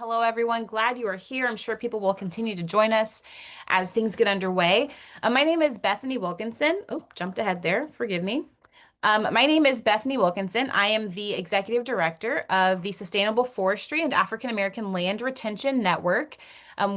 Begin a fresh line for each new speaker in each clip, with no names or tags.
Hello, everyone. Glad you are here. I'm sure people will continue to join us as things get underway. My name is Bethany Wilkinson. Oh, jumped ahead there. Forgive me. My name is Bethany Wilkinson. I am the Executive Director of the Sustainable Forestry and African American Land Retention Network.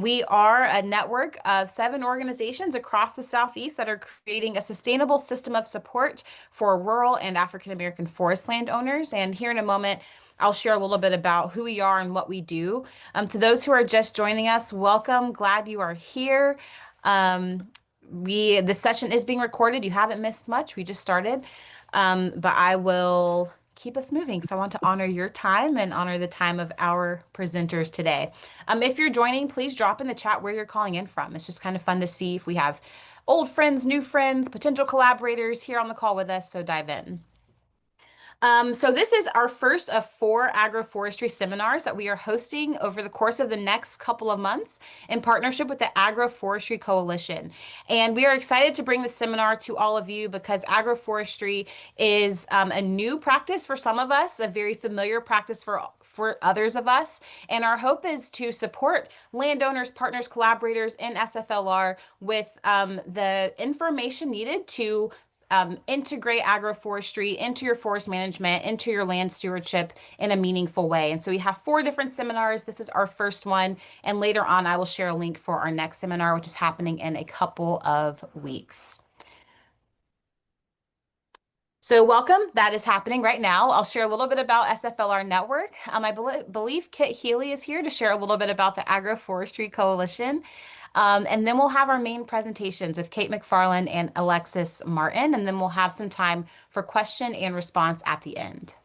We are a network of 7 organizations across the Southeast that are creating a sustainable system of support for rural and African American forest landowners. And here in a moment, I'll share a little bit about who we are and what we do. To those who are just joining us, welcome. Glad you are here. This session is being recorded. You haven't missed much. We just started. But I will keep us moving. So I want to honor your time and honor the time of our presenters today. If you're joining, please drop in the chat where you're calling in from. It's just kind of fun to see if we have old friends, new friends, potential collaborators here on the call with us. So dive in. So this is our first of 4 agroforestry seminars that we are hosting over the course of the next couple of months in partnership with the Agroforestry Coalition. And we are excited to bring this seminar to all of you because agroforestry is a new practice for some of us, a very familiar practice for others of us. And our hope is to support landowners, partners, collaborators in SFLR with the information needed to integrate agroforestry into your forest management, into your land stewardship in a meaningful way. And so we have 4 different seminars. This is our first one. And later on, I will share a link for our next seminar, which is happening in a couple of weeks. So welcome. That is happening right now. I'll share a little bit about SFLR Network. I believe Kit Healy is here to share a little bit about the Agroforestry Coalition. And then we'll have our main presentations with Kate MacFarland and Alexis Martin, and then we'll have some time for question and response at the end.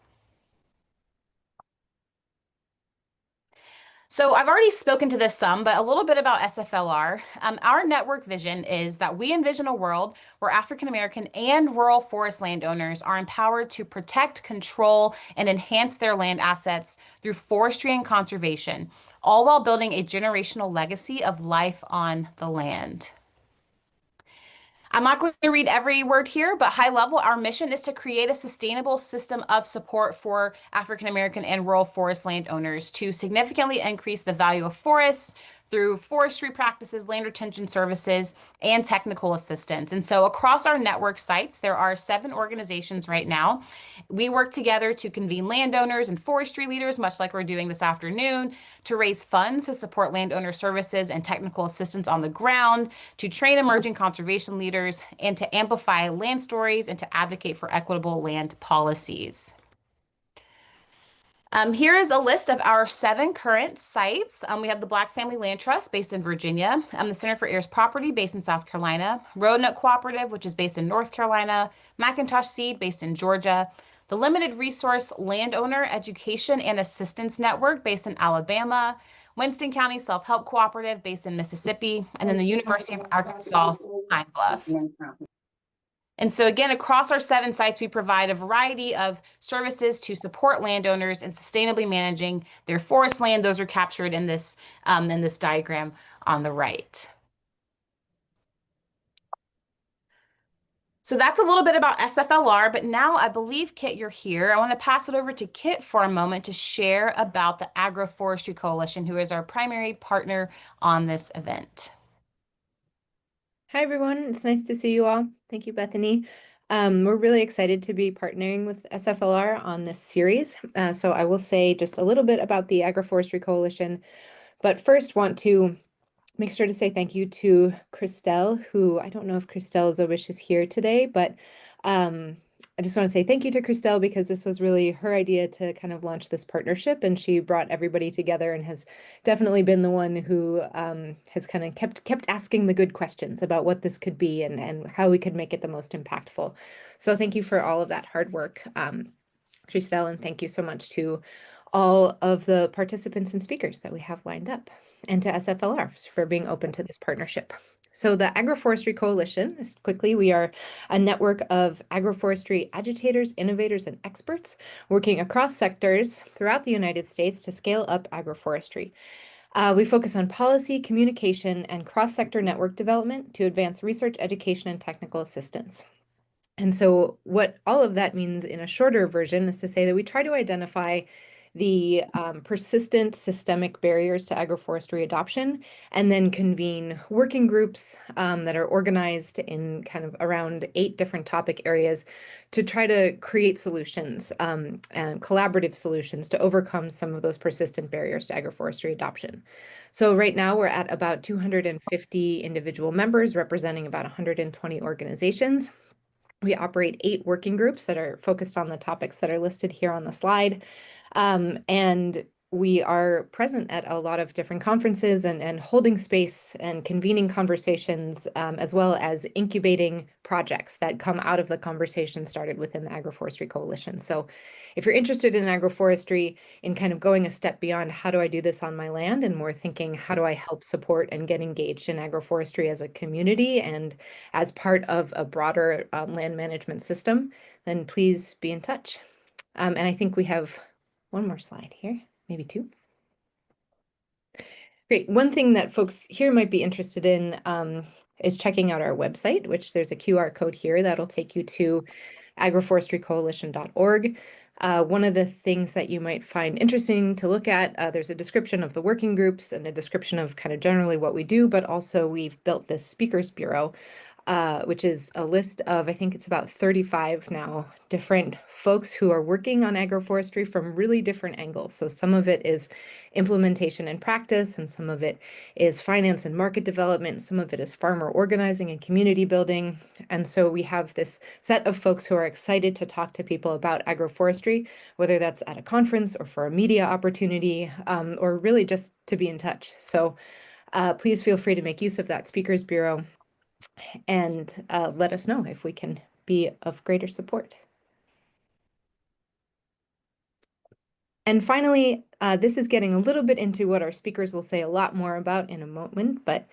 So I've already spoken to this some, but a little bit about SFLR. Our network vision is that we envision a world where African American and rural forest landowners are empowered to protect, control, and enhance their land assets through forestry and conservation, all while building a generational legacy of life on the land. I'm not going to read every word here, but high level, our mission is to create a sustainable system of support for African American and rural forest landowners to significantly increase the value of forests through forestry practices, land retention services, and technical assistance. And so across our network sites, there are 7 organizations right now. We work together to convene landowners and forestry leaders, much like we're doing this afternoon, to raise funds to support landowner services and technical assistance on the ground, to train emerging conservation leaders, and to amplify land stories and to advocate for equitable land policies. Here is a list of our 7 current sites. We have the Black Family Land Trust based in Virginia, the Center for Heirs Property based in South Carolina, Roanoke Cooperative, which is based in North Carolina, Macintosh Seed based in Georgia, the Limited Resource Landowner Education and Assistance Network based in Alabama, Winston County Self-Help Cooperative based in Mississippi, and then the University of Arkansas Pine Bluff. And so again, across our 7 sites, we provide a variety of services to support landowners in sustainably managing their forest land. Those are captured in this diagram on the right. So that's a little bit about SFLR, but now I believe, Kit, you're here. I want to pass it over to Kit for a moment to share about the Agroforestry Coalition, who is our primary partner on this event.
Hi, everyone. It's nice to see you all. Thank you, Bethany. We're really excited to be partnering with SFLR on this series. So I will say just a little bit about the Agroforestry Coalition, but first want to make sure to say thank you to Christelle, who I don't know if Christelle Zobish is here today, but I just want to say thank you to Christelle because this was really her idea to kind of launch this partnership, and she brought everybody together and has definitely been the one who has kind of kept asking the good questions about what this could be and how we could make it the most impactful. So thank you for all of that hard work, Christelle, and thank you so much to all of the participants and speakers that we have lined up, and to SFLR for being open to this partnership. So the Agroforestry Coalition, just quickly, we are a network of agroforestry agitators, innovators, and experts working across sectors throughout the United States to scale up agroforestry. We focus on policy, communication, and cross-sector network development to advance research, education, and technical assistance. And so what all of that means in a shorter version is to say that we try to identify the persistent systemic barriers to agroforestry adoption, and then convene working groups that are organized in kind of around 8 different topic areas to try to create solutions and collaborative solutions to overcome some of those persistent barriers to agroforestry adoption. So right now we're at about 250 individual members representing about 120 organizations. We operate 8 working groups that are focused on the topics that are listed here on the slide. And we are present at a lot of different conferences and holding space and convening conversations, as well as incubating projects that come out of the conversation started within the Agroforestry Coalition. So if you're interested in agroforestry, in kind of going a step beyond how do I do this on my land, and more thinking how do I help support and get engaged in agroforestry as a community and as part of a broader land management system, then please be in touch. And I think we have one more slide here, maybe 2. Great. One thing that folks here might be interested in is checking out our website, which there's a QR code here that'll take you to agroforestrycoalition.org. One of the things that you might find interesting to look at, there's a description of the working groups and a description of kind of generally what we do, but also we've built this speakers bureau, which is a list of, I think it's about 35 now, different folks who are working on agroforestry from really different angles. So some of it is implementation and practice, and some of it is finance and market development, some of it is farmer organizing and community building. And so we have this set of folks who are excited to talk to people about agroforestry, whether that's at a conference or for a media opportunity, or really just to be in touch. So please feel free to make use of that speakers bureau and let us know if we can be of greater support. And finally, this is getting a little bit into what our speakers will say a lot more about in a moment, but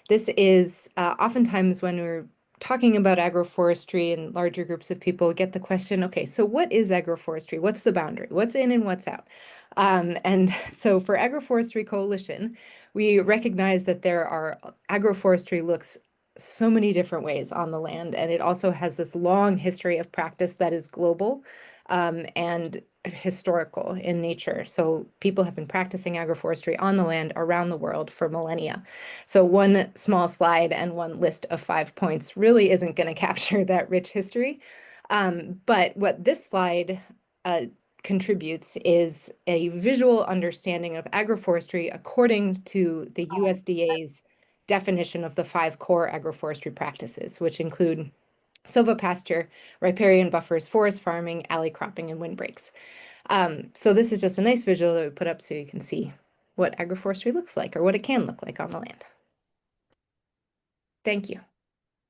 this is oftentimes when we're talking about agroforestry and larger groups of people get the question, okay, so what is agroforestry? What's the boundary? What's in and what's out? And so for Agroforestry Coalition, we recognize that agroforestry looks so many different ways on the land, and it also has this long history of practice that is global and historical in nature. So people have been practicing agroforestry on the land around the world for millennia. So one small slide and one list of 5 points really isn't going to capture that rich history. But what this slide contributes is a visual understanding of agroforestry according to the USDA's definition of the 5 core agroforestry practices, which include silvopasture, riparian buffers, forest farming, alley cropping, and windbreaks. So this is just a nice visual that we put up so you can see what agroforestry looks like, or what it can look like on the land. Thank you.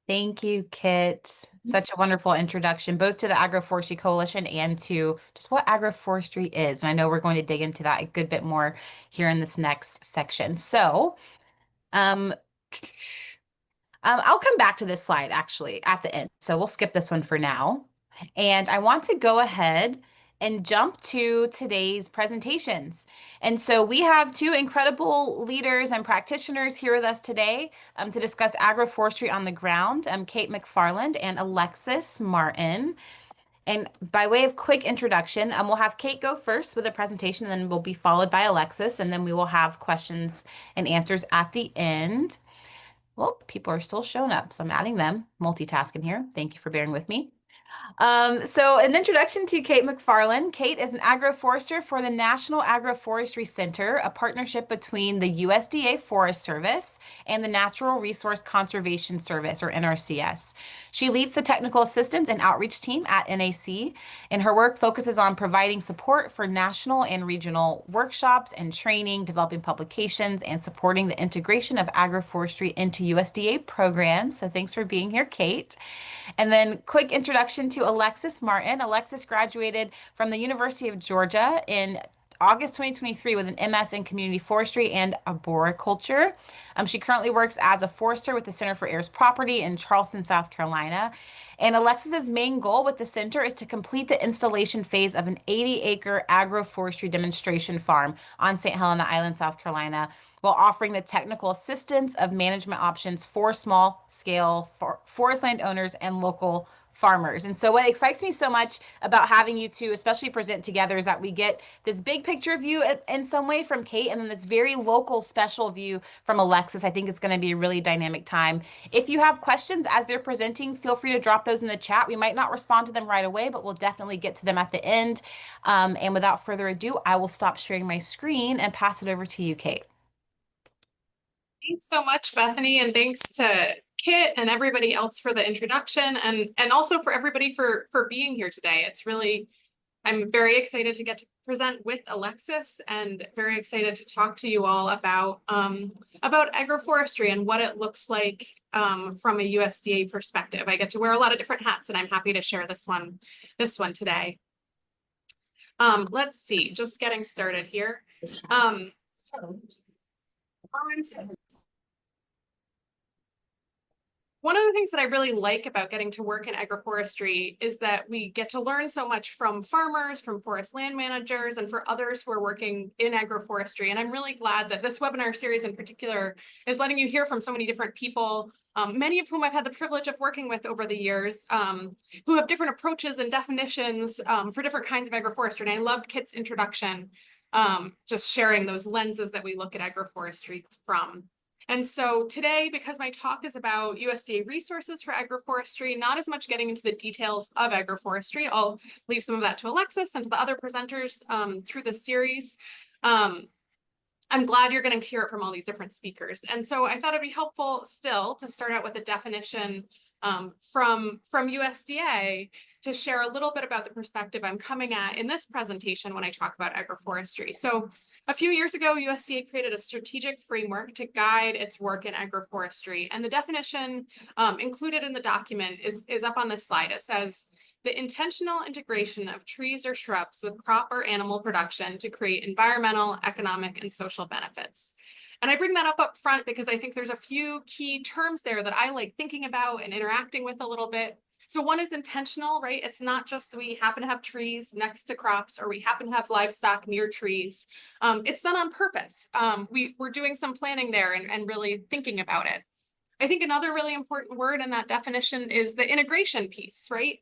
Thank you, Kit. Such a wonderful introduction, both to the Agroforestry Coalition and to just what agroforestry is. And I know we're going to dig into that a good bit more here in this next section. So, I'll come back to this slide actually at the end. So we'll skip this one for now. And I want to go ahead and jump to today's presentations. And so we have 2 incredible leaders and practitioners here with us today to discuss agroforestry on the ground, Kate MacFarland and Alexis Martin. And by way of quick introduction, we'll have Kate go first with a presentation, and then we'll be followed by Alexis, and then we will have questions and answers at the end. Well, people are still showing up, so I'm adding them, multitasking here. Thank you for bearing with me. So an introduction to Kate MacFarland. Kate is an agroforester for the National Agroforestry Center, a partnership between the USDA Forest Service and the Natural Resource Conservation Service, or NRCS. She leads the technical assistance and outreach team at NAC, and her work focuses on providing support for national and regional workshops and training, developing publications, and supporting the integration of agroforestry into USDA programs. So thanks for being here, Kate. And then quick introduction to Alexis Martin. Alexis graduated from the University of Georgia in August 2023 with an MS in community forestry and arboriculture. She currently works as a forester with the Center for Heirs Property in Charleston, South Carolina. And Alexis's main goal with the center is to complete the installation phase of an 80-acre agroforestry demonstration farm on St. Helena Island, South Carolina, while offering the technical assistance of management options for small scale forest land owners and local farmers. And so what excites me so much about having you two especially present together is that we get this big picture view in some way from Kate and then this very local special view from Alexis. I think it's going to be a really dynamic time. If you have questions as they're presenting, feel free to drop those in the chat. We might not respond to them right away, but we'll definitely get to them at the end. And without further ado, I will stop sharing my screen and pass it over to you, Kate.
Thanks so much, Bethany, and thanks to Kit and everybody else for the introduction, and also for everybody for being here today. It's really, I'm very excited to get to present with Alexis, and very excited to talk to you all about agroforestry and what it looks like from a USDA perspective. I get to wear a lot of different hats, and I'm happy to share this one today. Let's see, just getting started here. One of the things that I really like about getting to work in agroforestry is that we get to learn so much from farmers, from forest land managers, and for others who are working in agroforestry. And I'm really glad that this webinar series in particular is letting you hear from so many different people, many of whom I've had the privilege of working with over the years, who have different approaches and definitions for different kinds of agroforestry. And I loved Kit's introduction, just sharing those lenses that we look at agroforestry from. And so today, because my talk is about USDA resources for agroforestry, not as much getting into the details of agroforestry, I'll leave some of that to Alexis and to the other presenters through the series. I'm glad you're getting to hear it from all these different speakers. And so I thought it'd be helpful still to start out with a definition from USDA to share a little bit about the perspective I'm coming at in this presentation when I talk about agroforestry. So a few years ago, USDA created a strategic framework to guide its work in agroforestry. And the definition included in the document is up on this slide. It says, the intentional integration of trees or shrubs with crop or animal production to create environmental, economic, and social benefits. And I bring that up front because I think there's a few key terms there that I like thinking about and interacting with a little bit. So one is intentional, right? It's not just we happen to have trees next to crops or we happen to have livestock near trees. It's done on purpose. We're doing some planning there and really thinking about it. I think another really important word in that definition is the integration piece, right?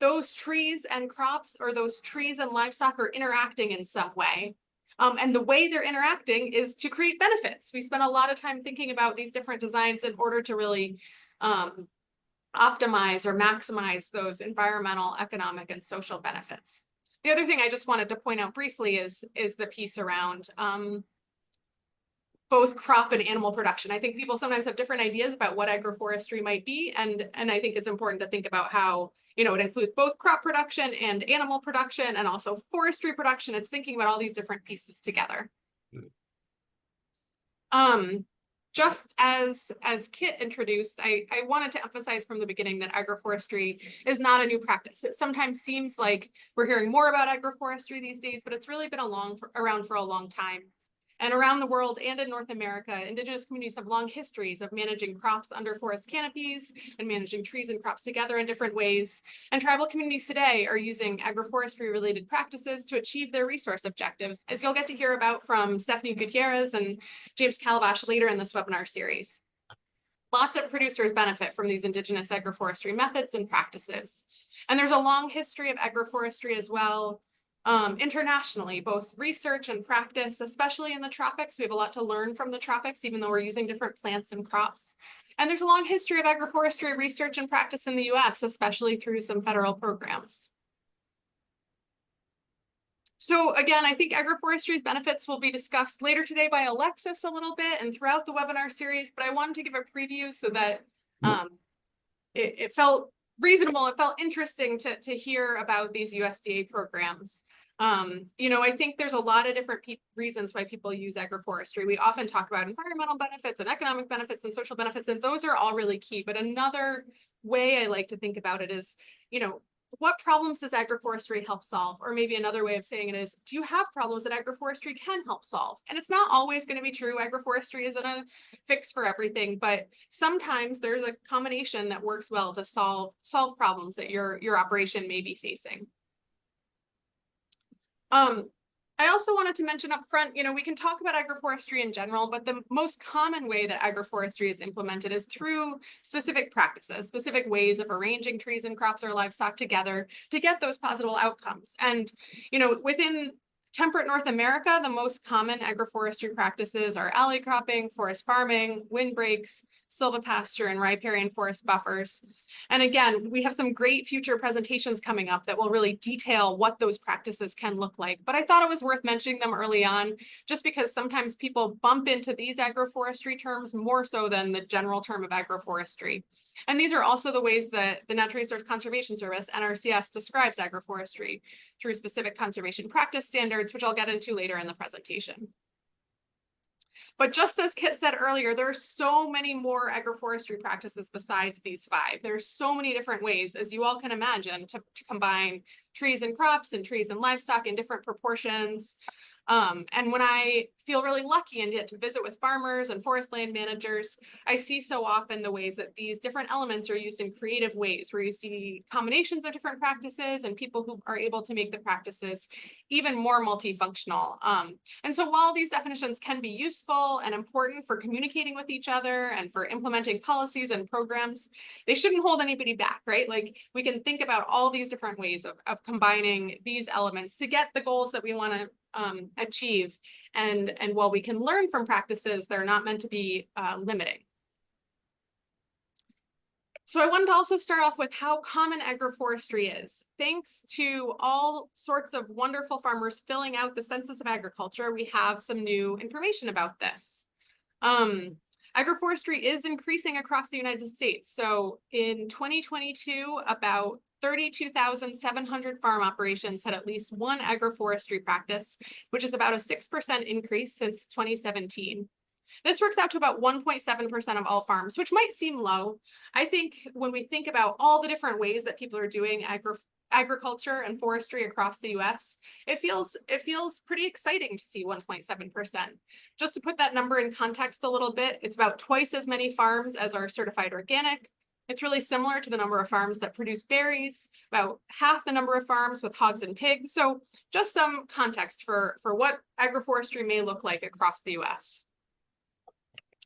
Those trees and crops or those trees and livestock are interacting in some way. And the way they're interacting is to create benefits. We spend a lot of time thinking about these different designs in order to really optimize or maximize those environmental, economic, and social benefits. The other thing I just wanted to point out briefly is the piece around both crop and animal production. I think people sometimes have different ideas about what agroforestry might be, and I think it's important to think about how, you know, it includes both crop production and animal production and also forestry production. It's thinking about all these different pieces together. Just as Kit introduced, I wanted to emphasize from the beginning that agroforestry is not a new practice. It sometimes seems like we're hearing more about agroforestry these days, but it's really been around for a long time. And around the world and in North America, Indigenous communities have long histories of managing crops under forest canopies and managing trees and crops together in different ways. And tribal communities today are using agroforestry related practices to achieve their resource objectives, as you'll get to hear about from Stephanie Gutierrez and James Calabash later in this webinar series. Lots of producers benefit from these Indigenous agroforestry methods and practices. And there's a long history of agroforestry as well. Internationally, both research and practice, especially in the tropics. We have a lot to learn from the tropics, even though we're using different plants and crops. And there's a long history of agroforestry research and practice in the US, especially through some federal programs. So again, I think agroforestry's benefits will be discussed later today by Alexis a little bit and throughout the webinar series, but I wanted to give a preview so that it felt reasonable. It felt interesting to hear about these USDA programs. You know, I think there's a lot of different reasons why people use agroforestry. We often talk about environmental benefits and economic benefits and social benefits, and those are all really key. But another way I like to think about it is, you know, what problems does agroforestry help solve? Or maybe another way of saying it is, do you have problems that agroforestry can help solve? And it's not always going to be true. Agroforestry isn't a fix for everything, but sometimes there's a combination that works well to solve problems that your operation may be facing. I also wanted to mention up front, you know, we can talk about agroforestry in general, but the most common way that agroforestry is implemented is through specific practices, specific ways of arranging trees and crops or livestock together to get those positive outcomes. And, you know, within temperate North America, the most common agroforestry practices are alley cropping, forest farming, windbreaks, silvopasture, and riparian forest buffers. And again, we have some great future presentations coming up that will really detail what those practices can look like. But I thought it was worth mentioning them early on, just because sometimes people bump into these agroforestry terms more so than the general term of agroforestry. And these are also the ways that the Natural Resource Conservation Service, NRCS, describes agroforestry through specific conservation practice standards, which I'll get into later in the presentation. But just as Kit said earlier, there are so many more agroforestry practices besides these 5. There's so many different ways, as you all can imagine, to combine trees and crops and trees and livestock in different proportions. And when I feel really lucky and get to visit with farmers and forest land managers, I see so often the ways that these different elements are used in creative ways, where you see combinations of different practices and people who are able to make the practices even more multifunctional. And so while these definitions can be useful and important for communicating with each other and for implementing policies and programs, they shouldn't hold anybody back, right? Like, we can think about all these different ways of combining these elements to get the goals that we want to achieve. And while we can learn from practices, they're not meant to be limiting. So I wanted to also start off with how common agroforestry is. Thanks to all sorts of wonderful farmers filling out the Census of Agriculture, we have some new information about this. Agroforestry is increasing across the United States. So in 2022, about 32,700 farm operations had at least one agroforestry practice, which is about a 6% increase since 2017. This works out to about 1.7% of all farms, which might seem low. I think when we think about all the different ways that people are doing agriculture and forestry across the US, it feels pretty exciting to see 1.7%. Just to put that number in context a little bit, it's about twice as many farms as are certified organic. It's really similar to the number of farms that produce berries, about half the number of farms with hogs and pigs. So just some context for what agroforestry may look like across the US.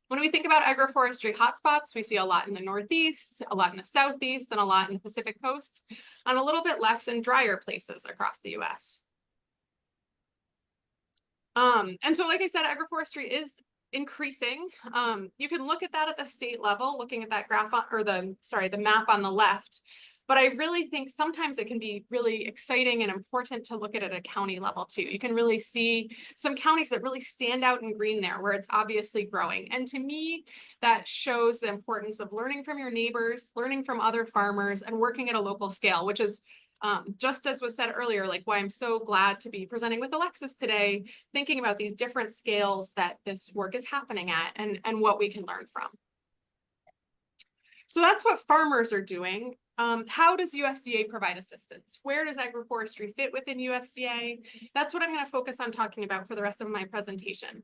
When we think about agroforestry hotspots, we see a lot in the Northeast, a lot in the Southeast, and a lot in the Pacific Coast, and a little bit less in drier places across the US. And so, like I said, agroforestry is increasing. You can look at that at the state level, looking at that graph on, or the map on the left. But I really think sometimes it can be really exciting and important to look at it at a county level too. You can really see some counties that really stand out in green there, where it's obviously growing. And to me, that shows the importance of learning from your neighbors, learning from other farmers, and working at a local scale, which is just as was said earlier, like why I'm so glad to be presenting with Alexis today, thinking about these different scales that this work is happening at and what we can learn from. So that's what farmers are doing. How does USDA provide assistance? Where does agroforestry fit within USDA? That's what I'm going to focus on talking about for the rest of my presentation.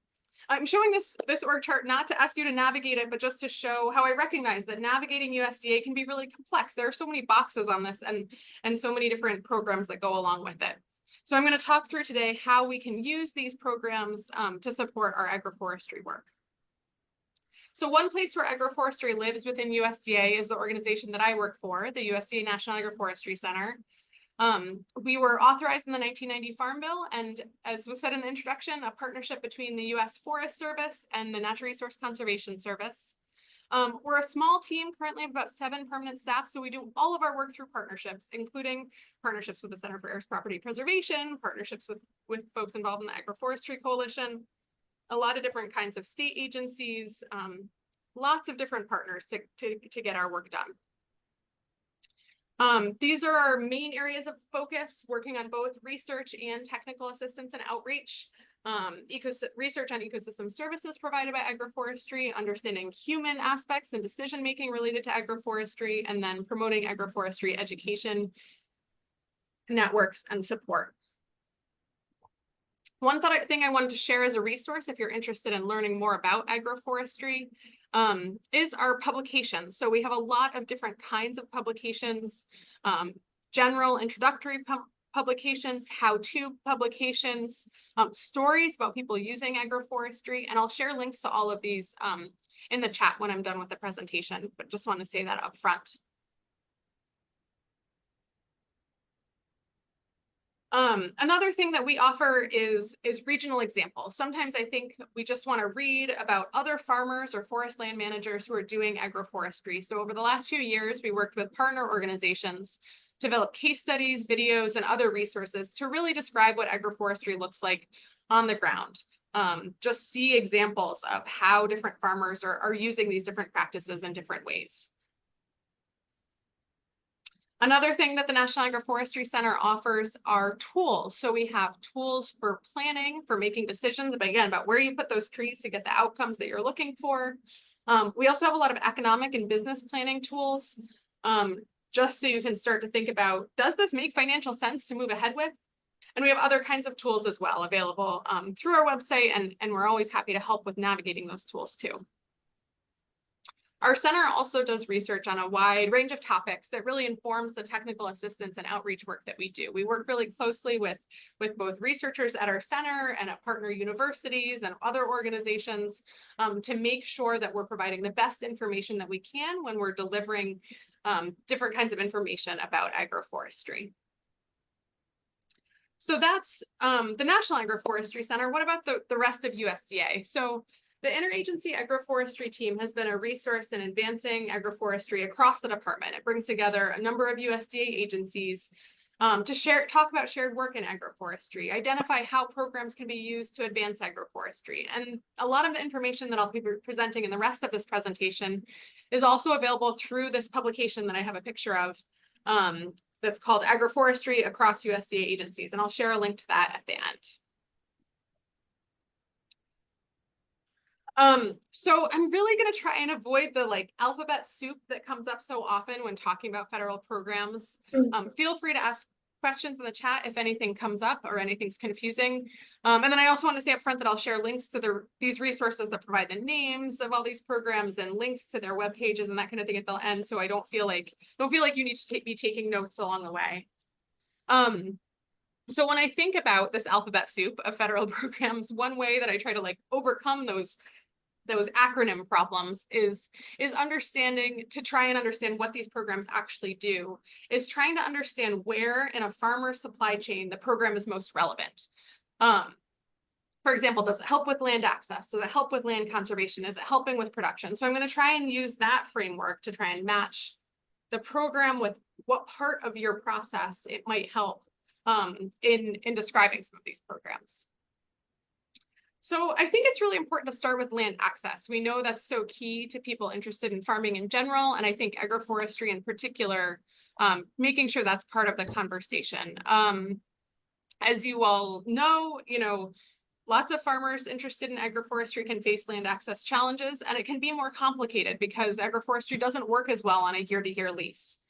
I'm showing this org chart not to ask you to navigate it, but just to show how I recognize that navigating USDA can be really complex. There are so many boxes on this and so many different programs that go along with it. So I'm going to talk through today how we can use these programs to support our agroforestry work. So one place where agroforestry lives within USDA is the organization that I work for, the USDA National Agroforestry Center. We were authorized in the 1990 Farm Bill, and as was said in the introduction, a partnership between the U.S. Forest Service and the Natural Resource Conservation Service. We're a small team, currently of about 7 permanent staff, so we do all of our work through partnerships, including partnerships with the Center for Heirs Property Preservation, partnerships with folks involved in the Agroforestry Coalition, a lot of different kinds of state agencies, lots of different partners to get our work done. These are our main areas of focus, working on both research and technical assistance and outreach, research on ecosystem services provided by agroforestry, understanding human aspects and decision-making related to agroforestry, and then promoting agroforestry education, networks, and support. One thing I wanted to share as a resource, if you're interested in learning more about agroforestry, is our publications. So we have a lot of different kinds of publications, general introductory publications, how-to publications, stories about people using agroforestry, and I'll share links to all of these in the chat when I'm done with the presentation, but just want to say that up front. Another thing that we offer is regional examples. Sometimes I think we just want to read about other farmers or forest land managers who are doing agroforestry. So over the last few years, we worked with partner organizations to develop case studies, videos, and other resources to really describe what agroforestry looks like on the ground. Just see examples of how different farmers are using these different practices in different ways. Another thing that the National Agroforestry Center offers are tools. So we have tools for planning, for making decisions, but again, about where you put those trees to get the outcomes that you're looking for. We also have a lot of economic and business planning tools, just so you can start to think about, does this make financial sense to move ahead with? And we have other kinds of tools as well available through our website, and we're always happy to help with navigating those tools too. Our center also does research on a wide range of topics that really informs the technical assistance and outreach work that we do. We work really closely with both researchers at our center and at partner universities and other organizations to make sure that we're providing the best information that we can when we're delivering different kinds of information about agroforestry. So that's the National Agroforestry Center. What about the rest of USDA? So the Interagency Agroforestry team has been a resource in advancing agroforestry across the department. It brings together a number of USDA agencies to talk about shared work in agroforestry, identify how programs can be used to advance agroforestry. And a lot of the information that I'll be presenting in the rest of this presentation is also available through this publication that I have a picture of that's called Agroforestry Across USDA Agencies. And I'll share a link to that at the end. So I'm really going to try and avoid the alphabet soup that comes up so often when talking about federal programs. Feel free to ask questions in the chat if anything comes up or anything's confusing. And then I also want to say up front that I'll share links to these resources that provide the names of all these programs and links to their web pages and that kind of thing at the end, so I don't feel like you need to be taking notes along the way. So when I think about this alphabet soup of federal programs, one way that I try to overcome those acronym problems is try and understand what these programs actually do, is trying to understand where in a farmer's supply chain the program is most relevant. For example, does it help with land access? Does it help with land conservation? Is it helping with production? So I'm going to try and use that framework to try and match the program with what part of your process it might help in describing some of these programs. So I think it's really important to start with land access. We know that's so key to people interested in farming in general, and I think agroforestry in particular, making sure that's part of the conversation. As you all know, lots of farmers interested in agroforestry can face land access challenges, and it can be more complicated because agroforestry doesn't work as well on a year-to-year lease.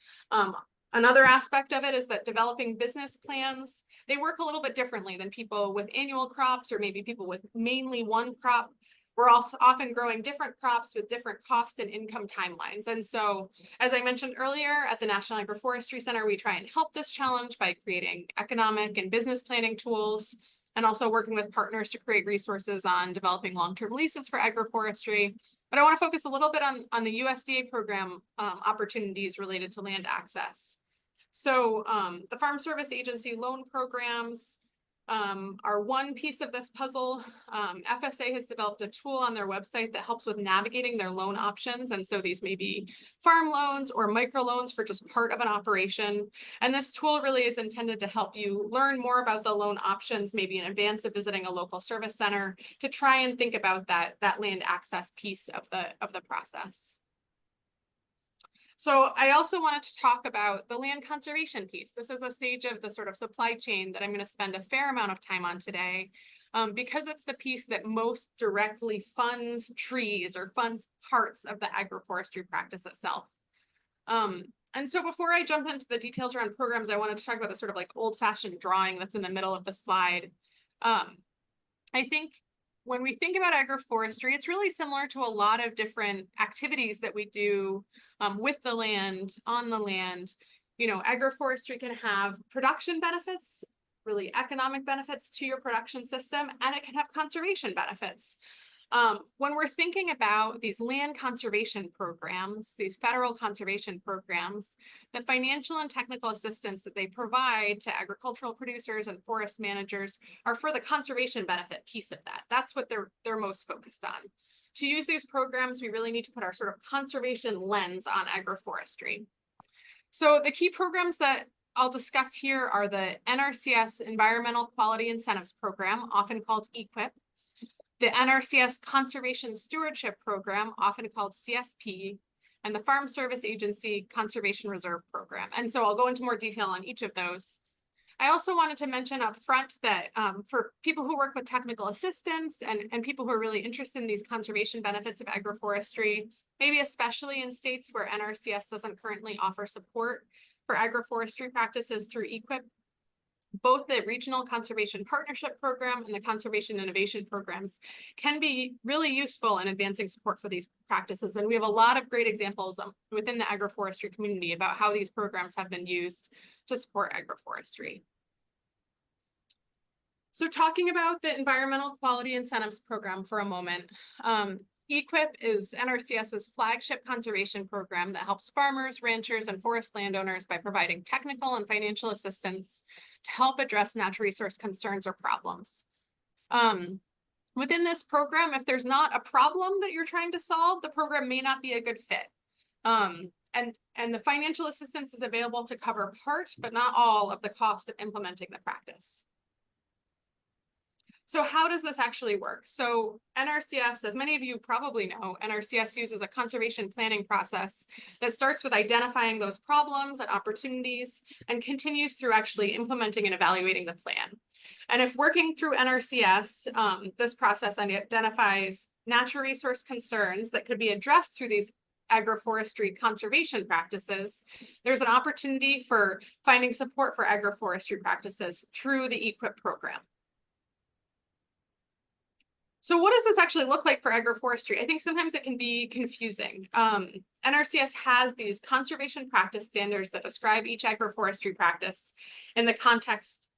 Another aspect of it is that developing business plans, they work a little bit differently than people with annual crops or maybe people with mainly one crop. We're often growing different crops with different cost and income timelines. And so, as I mentioned earlier, at the National Agroforestry Center, we try and help this challenge by creating economic and business planning tools, and also working with partners to create resources on developing long-term leases for agroforestry. But I want to focus a little bit on the USDA program opportunities related to land access. So the Farm Service Agency loan programs are one piece of this puzzle. FSA has developed a tool on their website that helps with navigating their loan options. And so these may be farm loans or microloans for just part of an operation. And this tool really is intended to help you learn more about the loan options, maybe in advance of visiting a local service center, to try and think about that land access piece of the process. So I also wanted to talk about the land conservation piece. This is a stage of the sort of supply chain that I'm going to spend a fair amount of time on today, because it's the piece that most directly funds trees or funds parts of the agroforestry practice itself. And so before I jump into the details around programs, I wanted to talk about the sort of old-fashioned drawing that's in the middle of the slide. I think when we think about agroforestry, it's really similar to a lot of different activities that we do with the land, on the land. You know, agroforestry can have production benefits, really economic benefits to your production system, and it can have conservation benefits. When we're thinking about these land conservation programs, these federal conservation programs, the financial and technical assistance that they provide to agricultural producers and forest managers are for the conservation benefit piece of that. That's what they're most focused on. To use these programs, we really need to put our sort of conservation lens on agroforestry. So the key programs that I'll discuss here are the NRCS Environmental Quality Incentives Program, often called EQIP, the NRCS Conservation Stewardship Program, often called CSP, and the Farm Service Agency Conservation Reserve Program. And so I'll go into more detail on each of those. I also wanted to mention up front that for people who work with technical assistance and people who are really interested in these conservation benefits of agroforestry, maybe especially in states where NRCS doesn't currently offer support for agroforestry practices through EQIP, both the Regional Conservation Partnership Program and the Conservation Innovation Programs can be really useful in advancing support for these practices. And we have a lot of great examples within the agroforestry community about how these programs have been used to support agroforestry. So talking about the Environmental Quality Incentives Program for a moment, EQIP is NRCS's flagship conservation program that helps farmers, ranchers, and forest landowners by providing technical and financial assistance to help address natural resource concerns or problems. Within this program, if there's not a problem that you're trying to solve, the program may not be a good fit. And the financial assistance is available to cover part, but not all, of the cost of implementing the practice. So how does this actually work? So NRCS, as many of you probably know, NRCS uses a conservation planning process that starts with identifying those problems and opportunities and continues through actually implementing and evaluating the plan. And if working through NRCS, this process identifies natural resource concerns that could be addressed through these agroforestry conservation practices, there's an opportunity for finding support for agroforestry practices through the EQIP program. So what does this actually look like for agroforestry? I think sometimes it can be confusing. NRCS has these conservation practice standards that describe each agroforestry practice in the context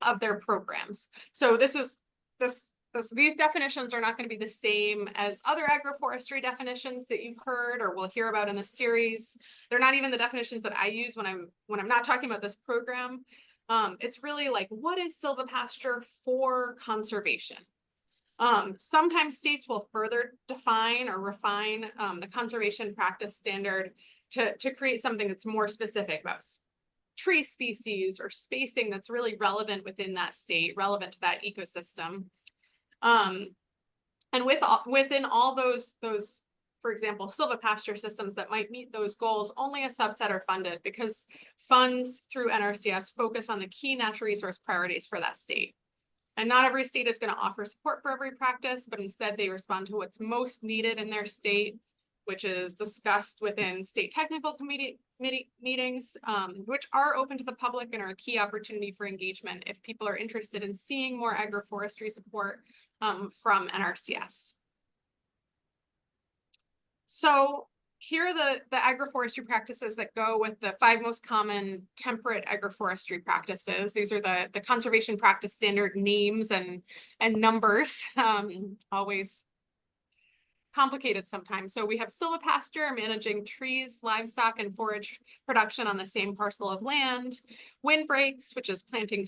of their programs. So these definitions are not going to be the same as other agroforestry definitions that you've heard or will hear about in the series. They're not even the definitions that I use when I'm not talking about this program. It's really like, what is silvopasture for conservation? Sometimes states will further define or refine the conservation practice standard to create something that's more specific about tree species or spacing that's really relevant within that state, relevant to that ecosystem. And within all those, for example, silvopasture systems that might meet those goals, only a subset are funded because funds through NRCS focus on the key natural resource priorities for that state. And not every state is going to offer support for every practice, but instead they respond to what's most needed in their state, which is discussed within state technical committee meetings, which are open to the public and are a key opportunity for engagement if people are interested in seeing more agroforestry support from NRCS. So here are the agroforestry practices that go with the 5 most common temperate agroforestry practices. These are the conservation practice standard names and numbers, always complicated sometimes. So we have silvopasture, managing trees, livestock, and forage production on the same parcel of land. Windbreaks, which is planting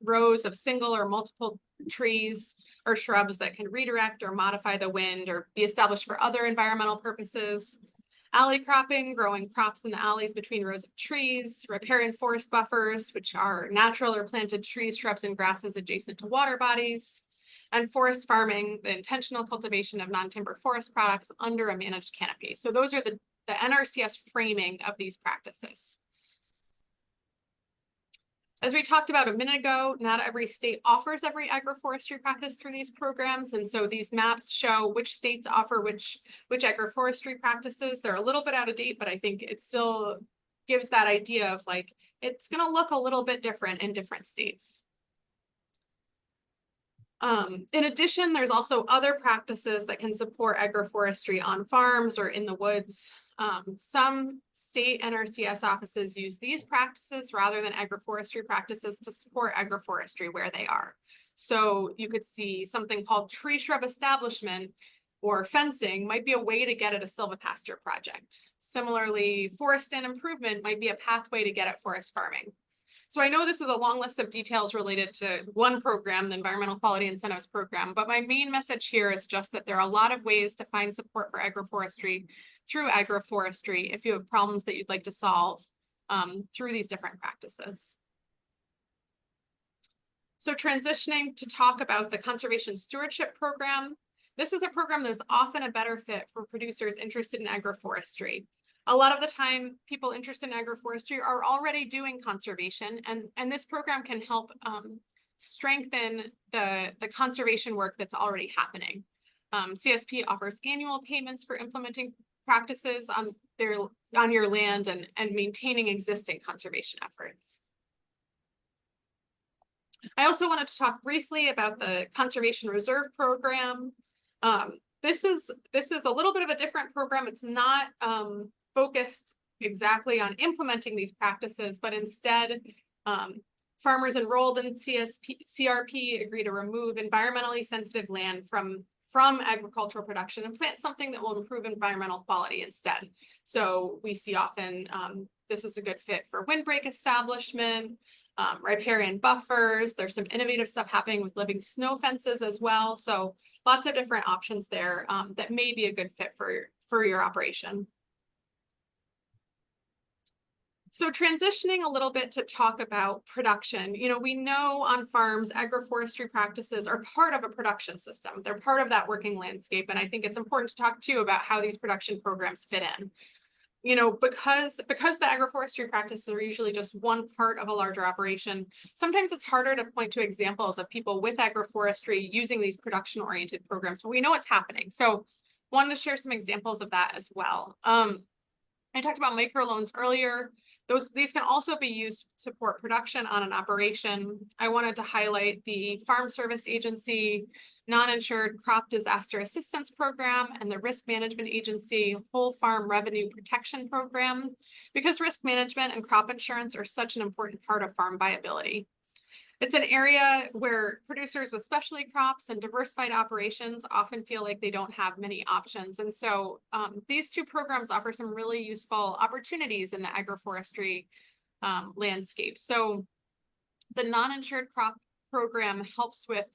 rows of single or multiple trees or shrubs that can redirect or modify the wind or be established for other environmental purposes. Alley cropping, growing crops in the alleys between rows of trees. Riparian forest buffers, which are natural or planted trees, shrubs, and grasses adjacent to water bodies. And forest farming, the intentional cultivation of non-timber forest products under a managed canopy. So those are the NRCS framing of these practices. As we talked about a minute ago, not every state offers every agroforestry practice through these programs. And so these maps show which states offer which agroforestry practices. They're a little bit out of date, but I think it still gives that idea of like, it's going to look a little bit different in different states. In addition, there's also other practices that can support agroforestry on farms or in the woods. Some state NRCS offices use these practices rather than agroforestry practices to support agroforestry where they are. So you could see something called tree shrub establishment or fencing might be a way to get at a silvopasture project. Similarly, forest stand improvement might be a pathway to get at forest farming. So I know this is a long list of details related to one program, the Environmental Quality Incentives Program, but my main message here is just that there are a lot of ways to find support for agroforestry through agroforestry if you have problems that you'd like to solve through these different practices. So transitioning to talk about the Conservation Stewardship Program. This is a program that's often a better fit for producers interested in agroforestry. A lot of the time, people interested in agroforestry are already doing conservation, and this program can help strengthen the conservation work that's already happening. CSP offers annual payments for implementing practices on your land and maintaining existing conservation efforts. I also wanted to talk briefly about the Conservation Reserve Program. This is a little bit of a different program. It's not focused exactly on implementing these practices, but instead farmers enrolled in CRP agree to remove environmentally sensitive land from agricultural production and plant something that will improve environmental quality instead. So we see often this is a good fit for windbreak establishment, riparian buffers. There's some innovative stuff happening with living snow fences as well. So lots of different options there that may be a good fit for your operation. So transitioning a little bit to talk about production, we know on farms, agroforestry practices are part of a production system. They're part of that working landscape. And I think it's important to talk too about how these production programs fit in. Because the agroforestry practices are usually just one part of a larger operation, sometimes it's harder to point to examples of people with agroforestry using these production-oriented programs, but we know it's happening. So wanted to share some examples of that as well. I talked about microloans earlier. These can also be used to support production on an operation. I wanted to highlight the Farm Service Agency, Non-Insured Crop Disaster Assistance Program, and the Risk Management Agency Whole Farm Revenue Protection Program, because risk management and crop insurance are such an important part of farm viability. It's an area where producers with specialty crops and diversified operations often feel like they don't have many options. And so these two programs offer some really useful opportunities in the agroforestry landscape. So the non-insured crop program helps with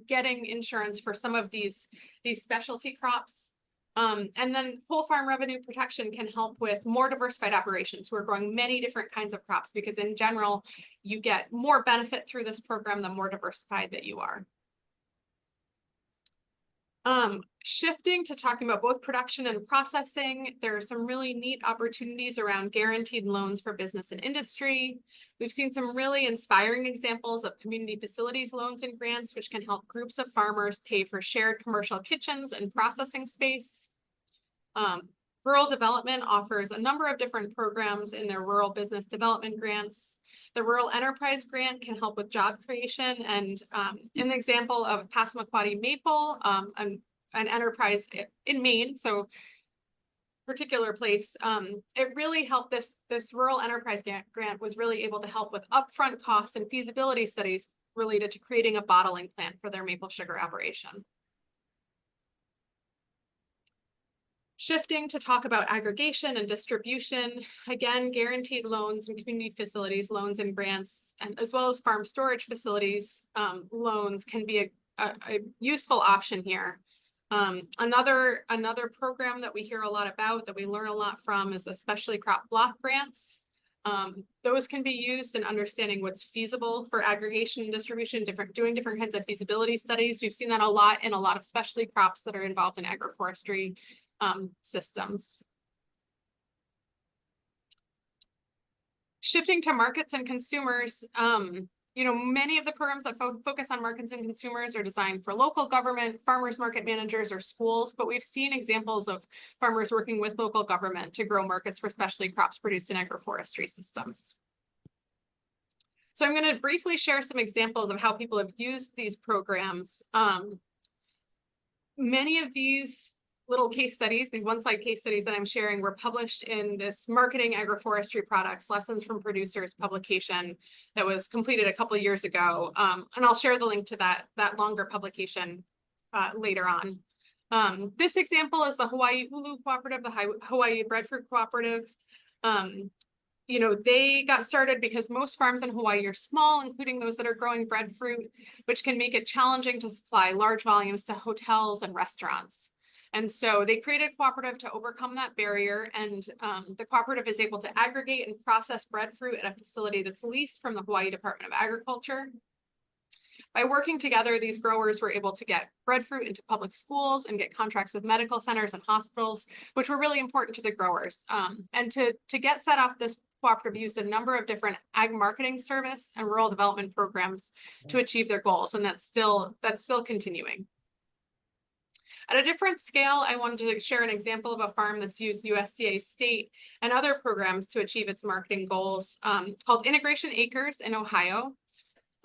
getting insurance for some of these specialty crops. And then whole farm revenue protection can help with more diversified operations who are growing many different kinds of crops, because in general, you get more benefit through this program the more diversified that you are. Shifting to talking about both production and processing, there are some really neat opportunities around guaranteed loans for business and industry. We've seen some really inspiring examples of community facilities loans and grants, which can help groups of farmers pay for shared commercial kitchens and processing space. Rural development offers a number of different programs in their rural business development grants. The Rural Enterprise Grant can help with job creation, and in the example of Passamaquoddy Maple, an enterprise in Maine, so particular place, it really helped. This Rural Enterprise Grant was really able to help with upfront cost and feasibility studies related to creating a bottling plant for their maple sugar operation. Shifting to talk about aggregation and distribution, again, guaranteed loans and community facilities loans and grants, and as well as farm storage facilities loans can be a useful option here. Another program that we hear a lot about, that we learn a lot from, is especially crop block grants. Those can be used in understanding what's feasible for aggregation and distribution, doing different kinds of feasibility studies. We've seen that a lot in a lot of specialty crops that are involved in agroforestry systems. Shifting to markets and consumers, many of the programs that focus on markets and consumers are designed for local government, farmers market managers, or schools, but we've seen examples of farmers working with local government to grow markets for specialty crops produced in agroforestry systems. So I'm going to briefly share some examples of how people have used these programs. Many of these little case studies, these one-slide case studies that I'm sharing, were published in this Marketing Agroforestry Products Lessons from Producers publication that was completed a couple of years ago. And I'll share the link to that longer publication later on. This example is the Hawaii Ulu Cooperative, the Hawaii Breadfruit Cooperative. You know, they got started because most farms in Hawaii are small, including those that are growing breadfruit, which can make it challenging to supply large volumes to hotels and restaurants. And so they created a cooperative to overcome that barrier. And the cooperative is able to aggregate and process breadfruit at a facility that's leased from the Hawaii Department of Agriculture. By working together, these growers were able to get breadfruit into public schools and get contracts with medical centers and hospitals, which were really important to the growers. And to get set up, this cooperative used a number of different ag marketing service and rural development programs to achieve their goals, and that's still continuing. At a different scale, I wanted to share an example of a farm that's used USDA state and other programs to achieve its marketing goals, called Integration Acres in Ohio.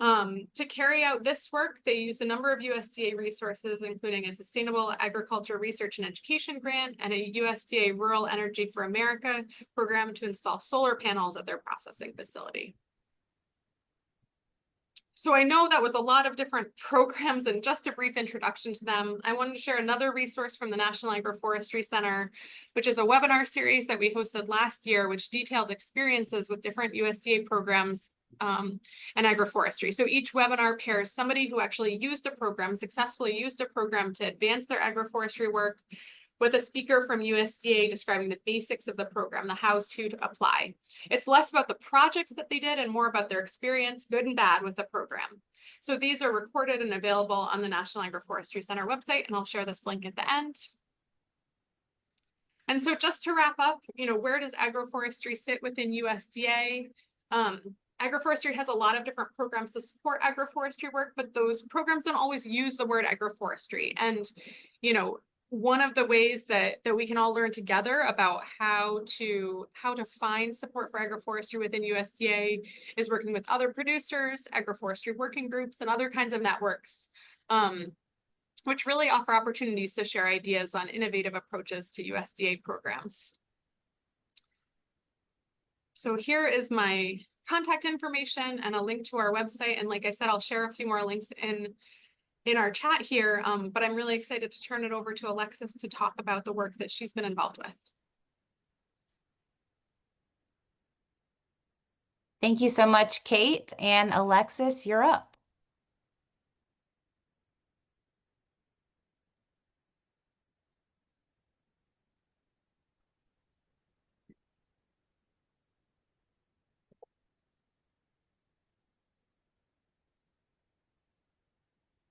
To carry out this work, they used a number of USDA resources, including a Sustainable Agriculture Research and Education grant and a USDA Rural Energy for America program to install solar panels at their processing facility. So I know that was a lot of different programs and just a brief introduction to them. I wanted to share another resource from the National Agroforestry Center, which is a webinar series that we hosted last year, which detailed experiences with different USDA programs and agroforestry. So each webinar pairs somebody who actually successfully used a program to advance their agroforestry work with a speaker from USDA describing the basics of the program, the how-to to apply. It's less about the projects that they did and more about their experience, good and bad, with the program. So these are recorded and available on the National Agroforestry Center website, and I'll share this link at the end. And so just to wrap up, you know, where does agroforestry sit within USDA? Agroforestry has a lot of different programs to support agroforestry work, but those programs don't always use the word agroforestry. And, you know, one of the ways that we can all learn together about how to find support for agroforestry within USDA is working with other producers, agroforestry working groups, and other kinds of networks, which really offer opportunities to share ideas on innovative approaches to USDA programs. So here is my contact information and a link to our website. And like I said, I'll share a few more links in our chat here, but I'm really excited to turn it over to Alexis to talk about the work that she's been involved with.
Thank you so much, Kate. And Alexis, you're up.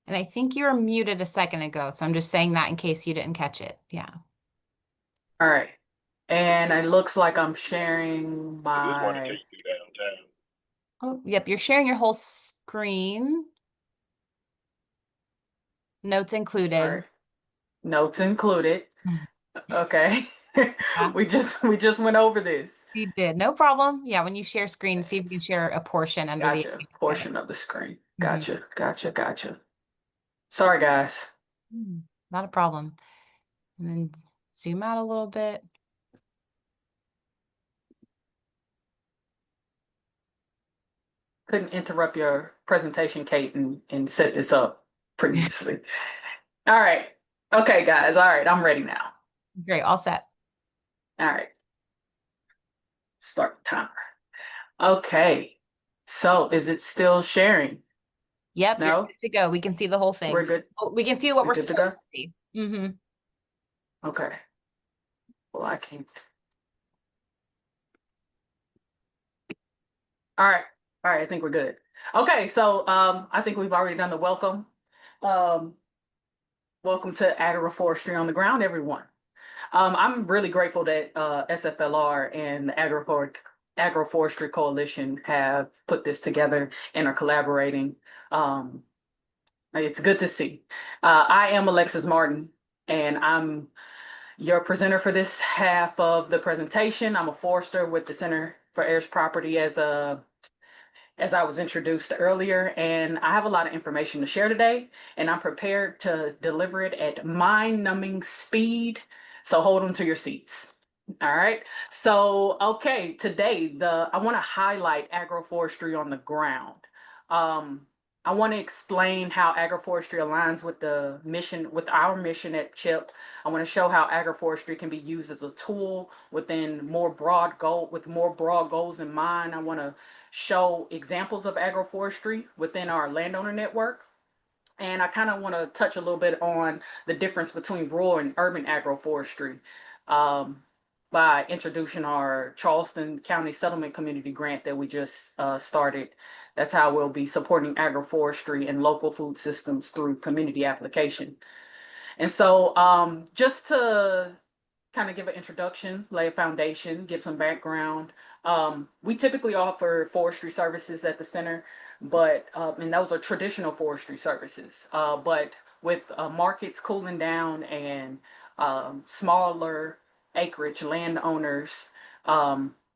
And I think you were muted a second ago, so I'm just saying that in case you didn't catch it. Yeah.
All right. And it looks like I'm sharing my...
Oh, yep, you're sharing your whole screen. Notes included.
All right. Notes included. Okay. We just went over this.
You did. No problem. Yeah, when you share screen, see if you can share a portion under the
Gotcha. Portion of the screen. Gotcha. Gotcha. Sorry, guys.
Not a problem. And then zoom out a little bit.
Couldn't interrupt your presentation, Kate, and set this up previously. All right. Okay, guys. All right. I'm ready now.
Great. All set.
All right. Start timer. Okay. So is it still sharing?
Yep.
No?
You're good to go. We can see the whole thing.
We're good.
Oh, we can see what we're
good to
supposed
go?
to see.
Okay. Well, I can't. All right. I think we're good. Okay, so I think we've already done the welcome. Welcome to Agroforestry on the Ground, everyone. I'm really grateful that SFLR and the Agroforestry Coalition have put this together and are collaborating. It's good to see. I am Alexis Martin, and I'm your presenter for this half of the presentation. I'm a forester with the Center for Heirs Property as a as I was introduced earlier, and I have a lot of information to share today, and I'm prepared to deliver it at mind-numbing speed. So hold on to your seats. All right. So, okay, today I want to highlight agroforestry on the ground. I want to explain how agroforestry aligns with our mission at CHIP. I want to show how agroforestry can be used as a tool with more broad goals in mind. I want to show examples of agroforestry within our landowner network. And I kind of want to touch a little bit on the difference between rural and urban agroforestry by introducing our Charleston County Settlement Community Grant that we just started. That's how we'll be supporting agroforestry and local food systems through community application. And so just to kind of give an introduction, lay a foundation, give some background. We typically offer forestry services at the center, but and those are traditional forestry services. But with markets cooling down and smaller acreage landowners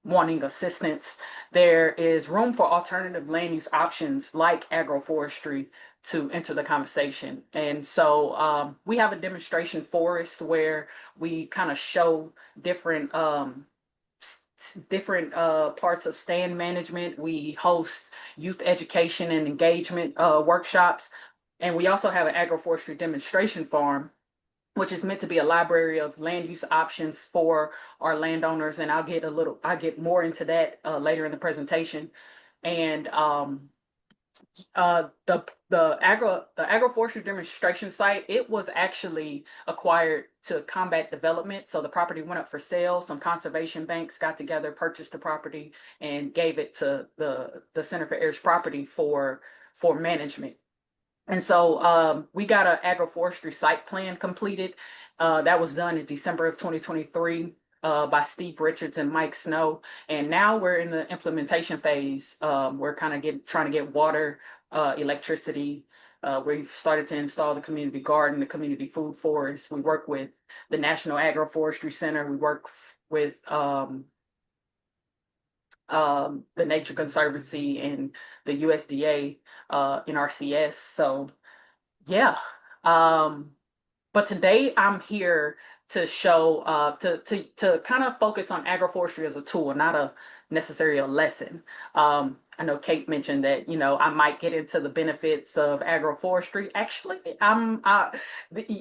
wanting assistance, there is room for alternative land use options like agroforestry to enter the conversation. And so we have a demonstration forest where we kind of show different parts of stand management. We host youth education and engagement workshops. And we also have an agroforestry demonstration farm, which is meant to be a library of land use options for our landowners. And I'll get more into that later in the presentation. And the agroforestry demonstration site, it was actually acquired to combat development. So the property went up for sale. Some conservation banks got together, purchased the property, and gave it to the Center for Heirs Property for management. And so we got an agroforestry site plan completed. That was done in December of 2023 by Steve Richards and Mike Snow. And now we're in the implementation phase. We're kind of trying to get water, electricity. We've started to install the community garden, the community food forest. We work with the National Agroforestry Center. We work with the Nature Conservancy and the USDA NRCS. So yeah. But today I'm here to show to kind of focus on agroforestry as a tool, not necessarily a lesson. I know Kate mentioned that, I might get into the benefits of agroforestry. Actually,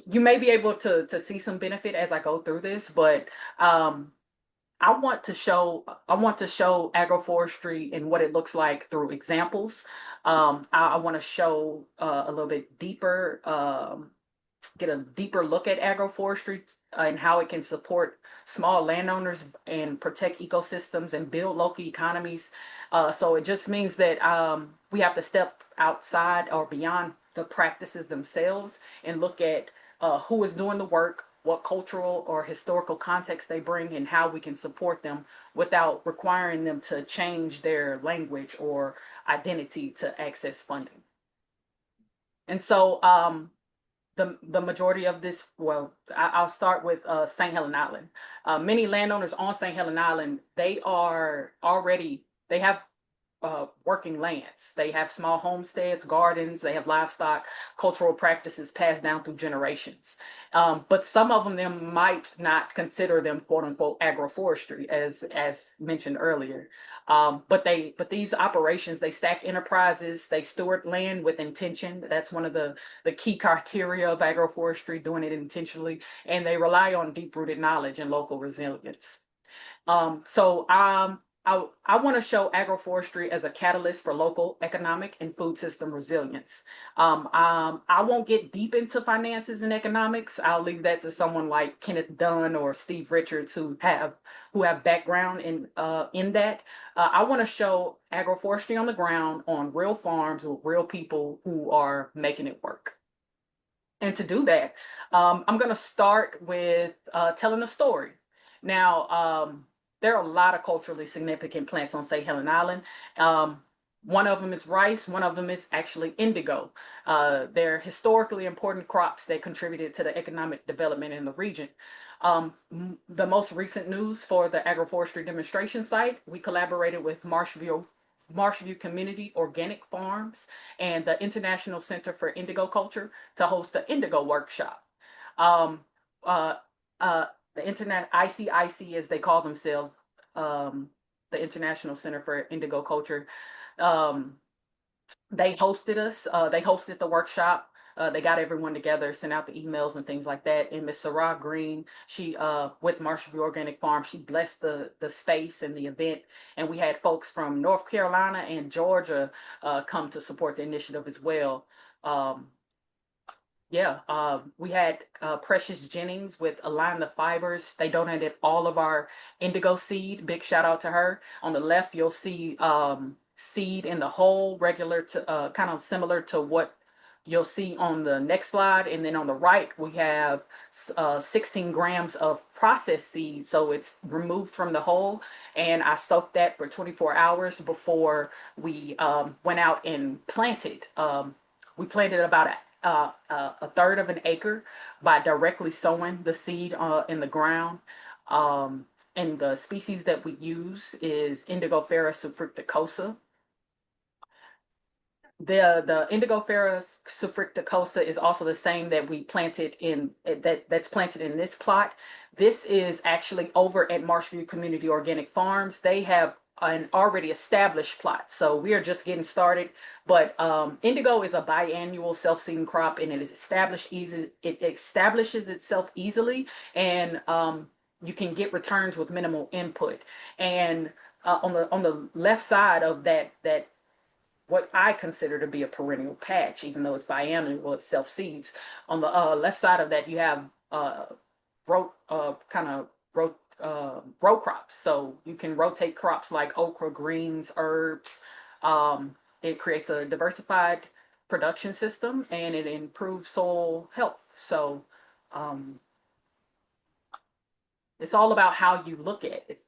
you may be able to see some benefit as I go through this, but I want to show agroforestry and what it looks like through examples. I want to show a little bit deeper, get a deeper look at agroforestry and how it can support small landowners and protect ecosystems and build local economies. So it just means that we have to step outside or beyond the practices themselves and look at who is doing the work, what cultural or historical context they bring, and how we can support them without requiring them to change their language or identity to access funding. And so the majority of this, well, I'll start with St. Helena Island. Many landowners on St. Helena Island, they have working lands. They have small homesteads, gardens, they have livestock, cultural practices passed down through generations. But some of them might not consider them quote unquote agroforestry as mentioned earlier. But these operations, they stack enterprises, they steward land with intention. That's one of the key criteria of agroforestry, doing it intentionally, and they rely on deep-rooted knowledge and local resilience. I want to show agroforestry as a catalyst for local economic and food system resilience. I won't get deep into finances and economics. I'll leave that to someone like Kenneth Dunn or Steve Richards who have background in that. I want to show agroforestry on the ground on real farms with real people who are making it work. And to do that, I'm going to start with telling a story. Now, there are a lot of culturally significant plants on St. Helena Island. One of them is rice, one of them is actually indigo. They're historically important crops that contributed to the economic development in the region. The most recent news for the agroforestry demonstration site, we collaborated with Marshville Marshview Community Organic Farms and the International Center for Indigo Culture to host the Indigo Workshop. Um, uh, the Internet ICIC, as they call themselves, the International Center for Indigo Culture, um, they hosted us. They hosted the workshop. They got everyone together, sent out the emails and things like that. And Miss Sarah Green, she with Marshview Organic Farm, she blessed the space and the event. And we had folks from North Carolina and Georgia come to support the initiative as well. We had Precious Jennings with Align the Fibers. They donated all of our indigo seed. Big shout out to her. On the left, you'll see seed in the hole, regular to kind of similar to what you'll see on the next slide. And then on the right, we have 16 grams of processed seed. So it's removed from the hole. And I soaked that for 24 hours before we went out and planted. We planted about a third of an acre by directly sowing the seed in the ground. And the species that we use is Indigofera subfructicosa. The Indigofera subfructicosa is also the same that we planted in that's planted in this plot. This is actually over at Marshview Community Organic Farms. They have an already established plot, so we are just getting started. But indigo is a biannual self-seeding crop, and it is established easy. It establishes itself easily, and you can get returns with minimal input. And on the left side of that what I consider to be a perennial patch, even though it's biannual, it self-seeds. On the left side of that, you have row crops. So you can rotate crops like okra, greens, herbs. It creates a diversified production system, and it improves soil health. So it's all about how you look at it.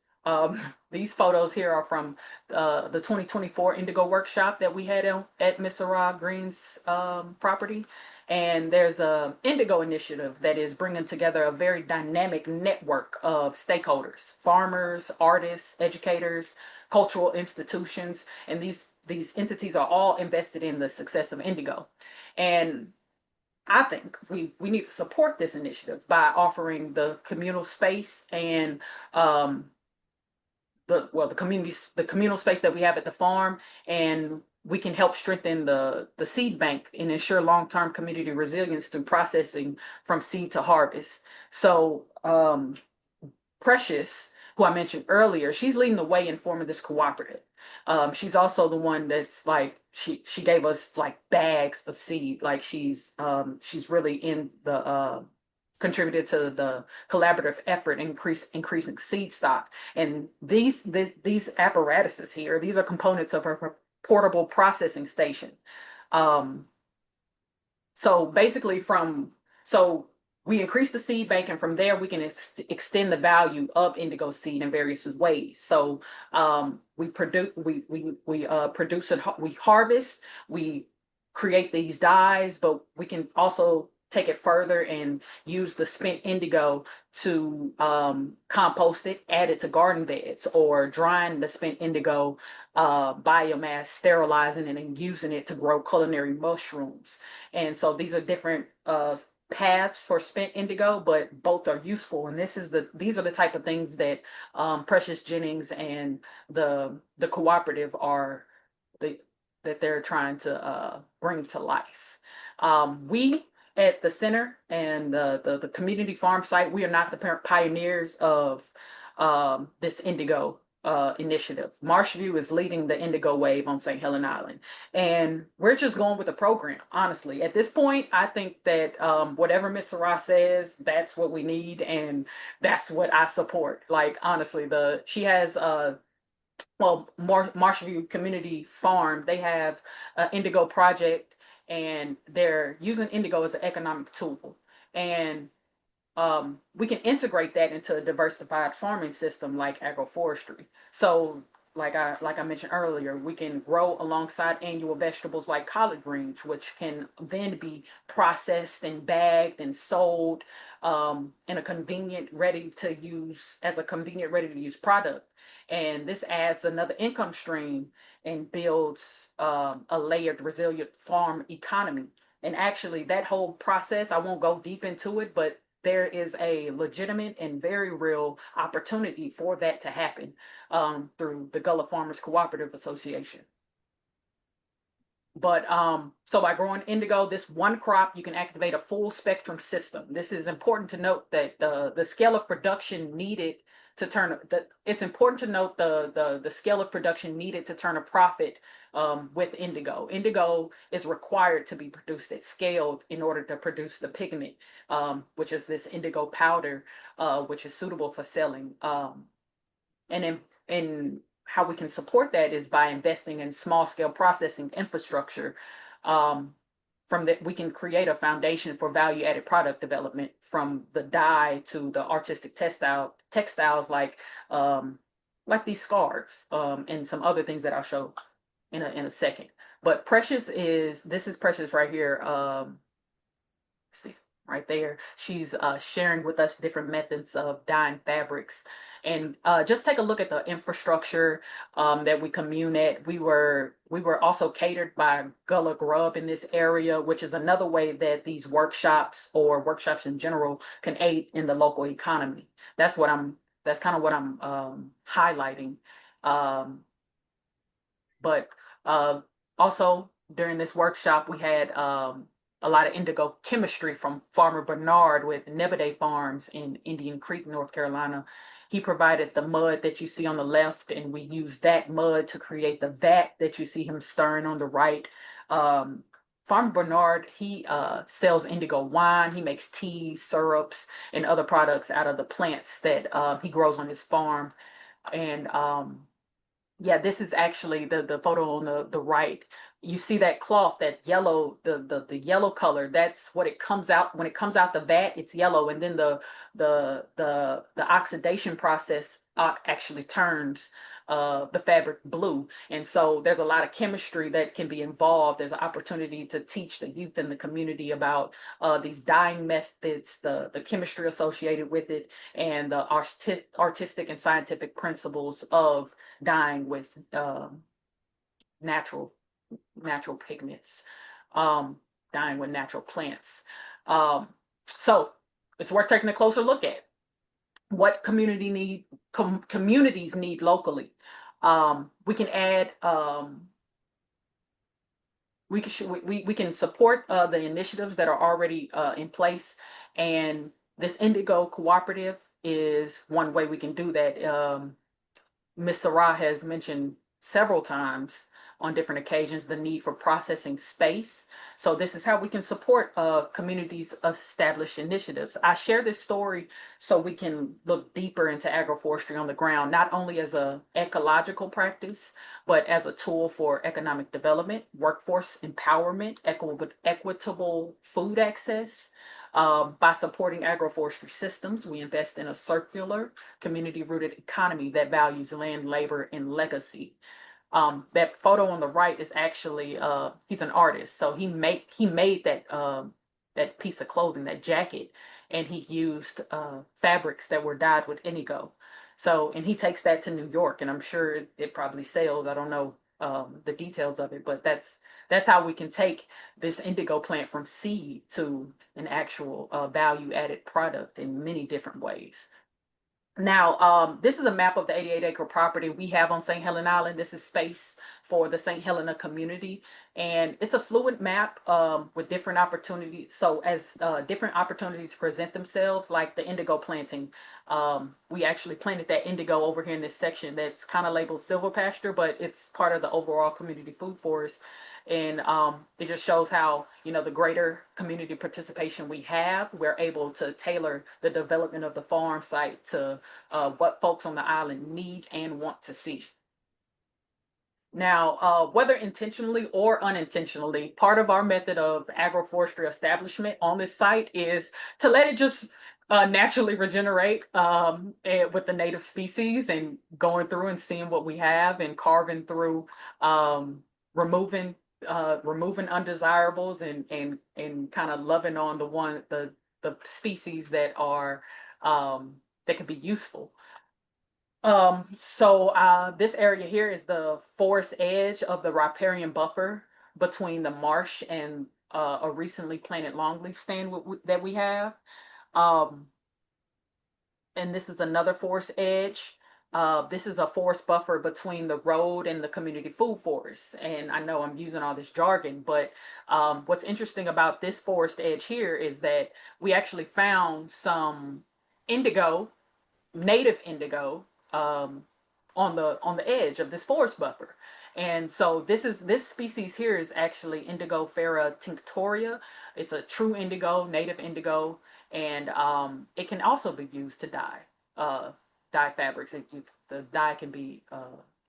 These photos here are from the 2024 Indigo Workshop that we had at Miss Sarah Green's property. And there's a Indigo initiative that is bringing together a very dynamic network of stakeholders, farmers, artists, educators, cultural institutions, and these entities are all invested in the success of indigo. And I think we need to support this initiative by offering the communal space and the communal space that we have at the farm, and we can help strengthen the seed bank and ensure long-term community resilience through processing from seed to harvest. So Precious, who I mentioned earlier, she's leading the way in forming this cooperative. She's also the one that's like she gave us like bags of seed. Like she's really in the contributed to the collaborative effort increasing seed stock. And these apparatuses here, these are components of her portable processing station. So basically we increase the seed bank, and from there we can extend the value of indigo seed in various ways. So we produce it, we harvest, we create these dyes, but we can also take it further and use the spent indigo to compost it, add it to garden beds, or drying the spent indigo biomass, sterilizing it and using it to grow culinary mushrooms. And so these are different paths for spent indigo, but both are useful. And these are the type of things that Precious Jennings and the cooperative that they're trying to bring to life. We at the center and the community farm site, we are not the pioneers of this indigo initiative. Marshview is leading the indigo wave on St. Helena Island, and we're just going with the program. Honestly, at this point, I think that whatever Miss Sarah says, that's what we need, and that's what I support. Like honestly, she has Marshview Community Farm, they have an indigo project, and they're using indigo as an economic tool. And we can integrate that into a diversified farming system like agroforestry. So like I mentioned earlier, we can grow alongside annual vegetables like collard greens, which can then be processed and bagged and sold in a convenient, ready to use product. And this adds another income stream and builds a layered, resilient farm economy. And actually, that whole process, I won't go deep into it, but there is a legitimate and very real opportunity for that to happen through the Gullah Farmers Cooperative Association. But so by growing indigo, this one crop, you can activate a full spectrum system. This is important to note that the scale of production needed to turn it's important to note the scale of production needed to turn a profit with indigo. Indigo is required to be produced at scale in order to produce the pigment, which is this indigo powder, which is suitable for selling. And in how we can support that is by investing in small scale processing infrastructure. From that, we can create a foundation for value added product development, from the dye to the artistic textiles like these scarves and some other things that I'll show in a second. But Precious this is Precious right here. See right there. She's sharing with us different methods of dyeing fabrics. And just take a look at the infrastructure that we commune at. We were also catered by Gullah Grub in this area, which is another way that these workshops or workshops in general can aid in the local economy. That's kind of what I'm highlighting. But also during this workshop, we had a lot of indigo chemistry from Farmer Bernard with Nebeday Farms in Indian Creek, North Carolina. He provided the mud that you see on the left, and we used that mud to create the vat that you see him stirring on the right. Farmer Bernard, he sells indigo wine. He makes teas, syrups, and other products out of the plants that he grows on his farm. And yeah, this is actually the photo on the right. You see that cloth, that yellow, the yellow color. That's what it comes out when it comes out the vat. It's yellow, and then the oxidation process actually turns the fabric blue. And so there's a lot of chemistry that can be involved. There's an opportunity to teach the youth in the community about these dyeing methods, the chemistry associated with it, and the artistic and scientific principles of dyeing with natural pigments, dyeing with natural plants. So it's worth taking a closer look at what communities need locally. We can add, we can support the initiatives that are already in place, and this Indigo Cooperative is one way we can do that. Ms. Sarah has mentioned several times on different occasions the need for processing space. So this is how we can support communities' established initiatives. I share this story so we can look deeper into agroforestry on the ground, not only as an ecological practice, but as a tool for economic development, workforce empowerment, equitable food access. By supporting agroforestry systems, we invest in a circular, community-rooted economy that values land, labor, and legacy. That photo on the right is actually he's an artist, so he made that piece of clothing, that jacket, and he used fabrics that were dyed with indigo. So, and he takes that to New York, and I'm sure it probably sells. I don't know the details of it, but that's how we can take this indigo plant from seed to an actual value-added product in many different ways. Now, this is a map of the 88-acre property we have on St. Helena Island. This is space for the St. Helena community, and it's a fluid map with different opportunities. So as different opportunities present themselves, like the indigo planting, we actually planted that indigo over here in this section that's kind of labeled silver pasture, but it's part of the overall community food forest. And it just shows how, the greater community participation we have, we're able to tailor the development of the farm site to what folks on the island need and want to see. Now, whether intentionally or unintentionally, part of our method of agroforestry establishment on this site is to let it just naturally regenerate with the native species, and going through and seeing what we have and carving through, removing undesirables and kind of loving on the species that are that can be useful. This area here is the forest edge of the riparian buffer between the marsh and a recently planted longleaf stand that we have. And this is another forest edge. This is a forest buffer between the road and the community food forest. And I know I'm using all this jargon, but what's interesting about this forest edge here is that we actually found some indigo, native indigo, on the edge of this forest buffer. And so this species here is actually Indigo Fera tinctoria. It's a true indigo, native indigo, and it can also be used to dye fabrics. The dye can be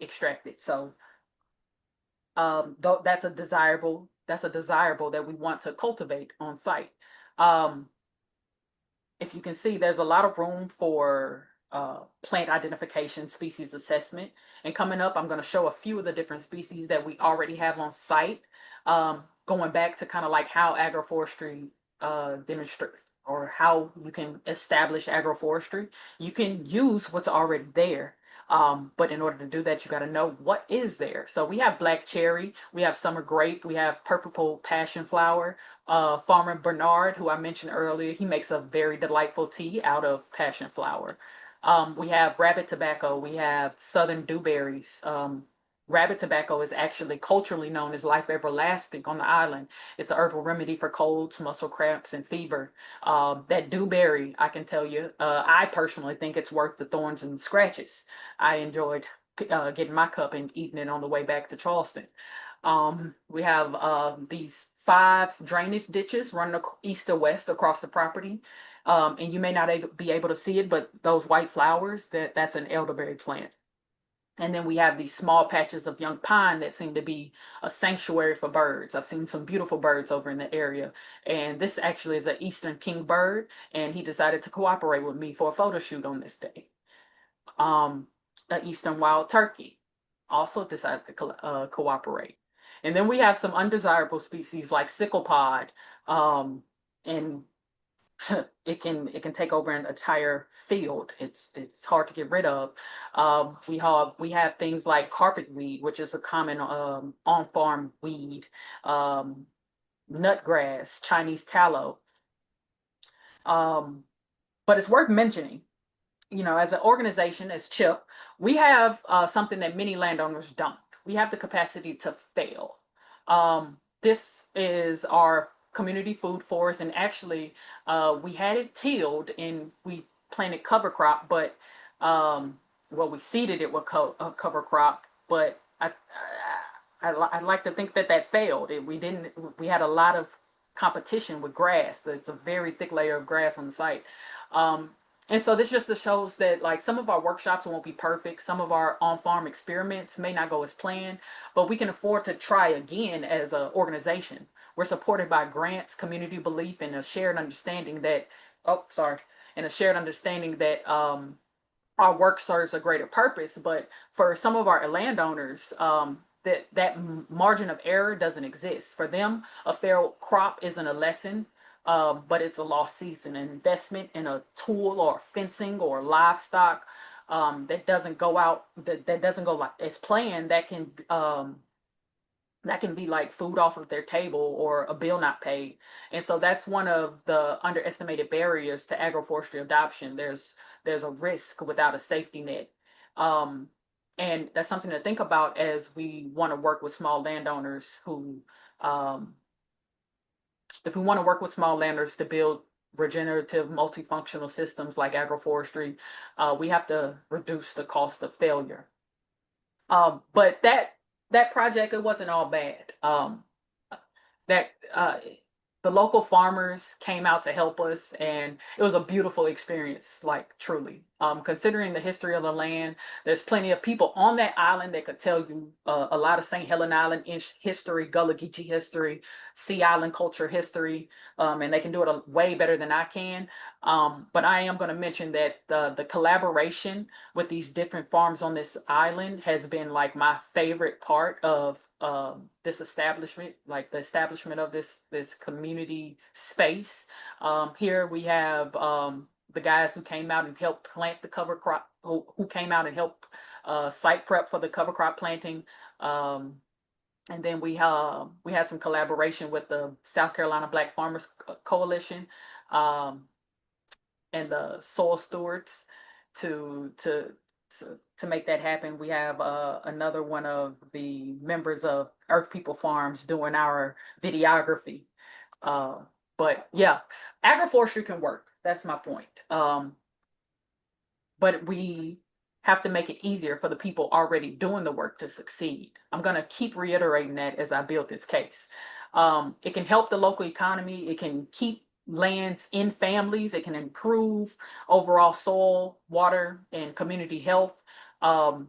extracted. So that's a desirable that we want to cultivate on site. If you can see, there's a lot of room for plant identification, species assessment. And coming up, I'm going to show a few of the different species that we already have on site, going back to kind of like how agroforestry demonstrates, or how you can establish agroforestry. You can use what's already there. But in order to do that, you got to know what is there. So we have black cherry, we have summer grape, we have purple passion flower. Farmer Bernard, who I mentioned earlier, he makes a very delightful tea out of passion flower. We have rabbit tobacco, we have southern dewberries. Rabbit tobacco is actually culturally known as life everlasting on the island. It's a herbal remedy for colds, muscle cramps, and fever. That dewberry, I can tell you, I personally think it's worth the thorns and scratches. I enjoyed getting my cup and eating it on the way back to Charleston. We have these 5 drainage ditches running east to west across the property. And you may not be able to see it, but those white flowers, that's an elderberry plant. And then we have these small patches of young pine that seem to be a sanctuary for birds. I've seen some beautiful birds over in the area. And this actually is an eastern kingbird, and he decided to cooperate with me for a photo shoot on this day. An eastern wild turkey also decided to cooperate. And then we have some undesirable species like sicklepod, and it can take over an entire field. It's hard to get rid of. We have things like carpetweed, which is a common on-farm weed, nutgrass, Chinese tallow. But it's worth mentioning, as an organization, as CHIP, we have something that many landowners don't. We have the capacity to fail. This is our community food forest, and actually we had it tilled and we planted cover crop, but we seeded it with cover crop, but I'd like to think that failed. We had a lot of competition with grass. It's a very thick layer of grass on the site. And so this just shows that, like, some of our workshops won't be perfect. Some of our on-farm experiments may not go as planned, but we can afford to try again as an organization. We're supported by grants, community belief, and a shared understanding that, our work serves a greater purpose. But for some of our landowners, that margin of error doesn't exist. For them, a fair crop isn't a lesson, but it's a lost season. An investment in a tool or fencing or livestock that doesn't go like as planned, that can be like food off of their table or a bill not paid. And so that's one of the underestimated barriers to agroforestry adoption. There's a risk without a safety net. And that's something to think about as we want to work with small landowners if we want to work with small landowners to build regenerative multifunctional systems like agroforestry, we have to reduce the cost of failure. But that project, it wasn't all bad. The local farmers came out to help us, and it was a beautiful experience, like, truly. Considering the history of the land, there's plenty of people on that island that could tell you a lot of St. Helena Island history, Gullah Geechee history, Sea Island culture history, and they can do it way better than I can. But I am going to mention that the collaboration with these different farms on this island has been, like, my favorite part of this establishment, like the establishment of this community space. Here we have the guys who came out and helped plant the cover crop, who came out and helped site prep for the cover crop planting. And then we had some collaboration with the South Carolina Black Farmers Coalition and the soil stewards to to to make that happen. We have another one of the members of Earth People Farms doing our videography. But yeah, agroforestry can work. That's my point. But we have to make it easier for the people already doing the work to succeed. I'm going to keep reiterating that as I build this case. It can help the local economy. It can keep lands in families. It can improve overall soil, water, and community health. But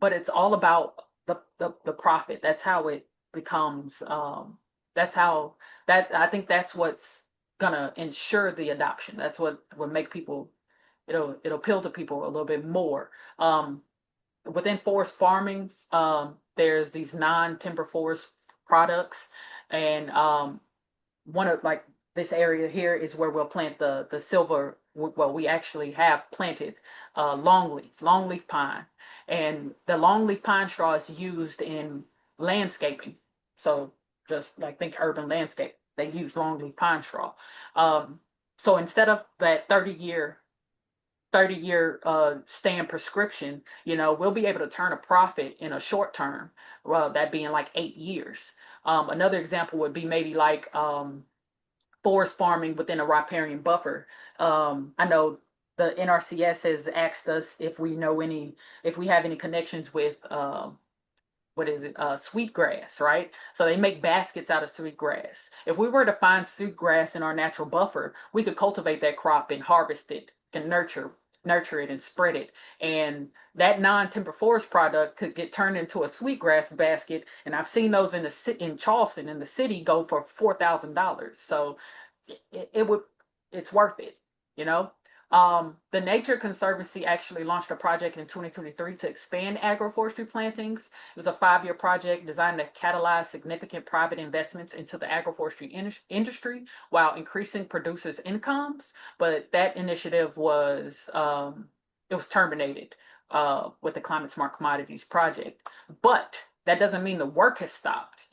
it's all about the profit. That's how it becomes. I think that's what's gonna ensure the adoption. That's what will make people. It'll appeal to people a little bit more. Within forest farming, there's these non-timber forest products, and one of like this area here is where we'll plant the silver. Well, we actually have planted longleaf pine, and the longleaf pine straw is used in landscaping. So just like think urban landscape, they use longleaf pine straw. So instead of that 30-year stand prescription, we'll be able to turn a profit in a short term, that being like 8 years. Another example would be maybe like forest farming within a riparian buffer. I know the NRCS has asked us if we have any connections with sweetgrass, right? So they make baskets out of sweetgrass. If we were to find sweetgrass in our natural buffer, we could cultivate that crop and harvest it and nurture it and spread it. And that non-timber forest product could get turned into a sweetgrass basket. And I've seen those in Charleston in the city go for $4,000. So it's worth it, The Nature Conservancy actually launched a project in 2023 to expand agroforestry plantings. It was a 5-year project designed to catalyze significant private investments into the agroforestry industry while increasing producers' incomes. But that initiative was terminated with the Climate Smart Commodities project. But that doesn't mean the work has stopped.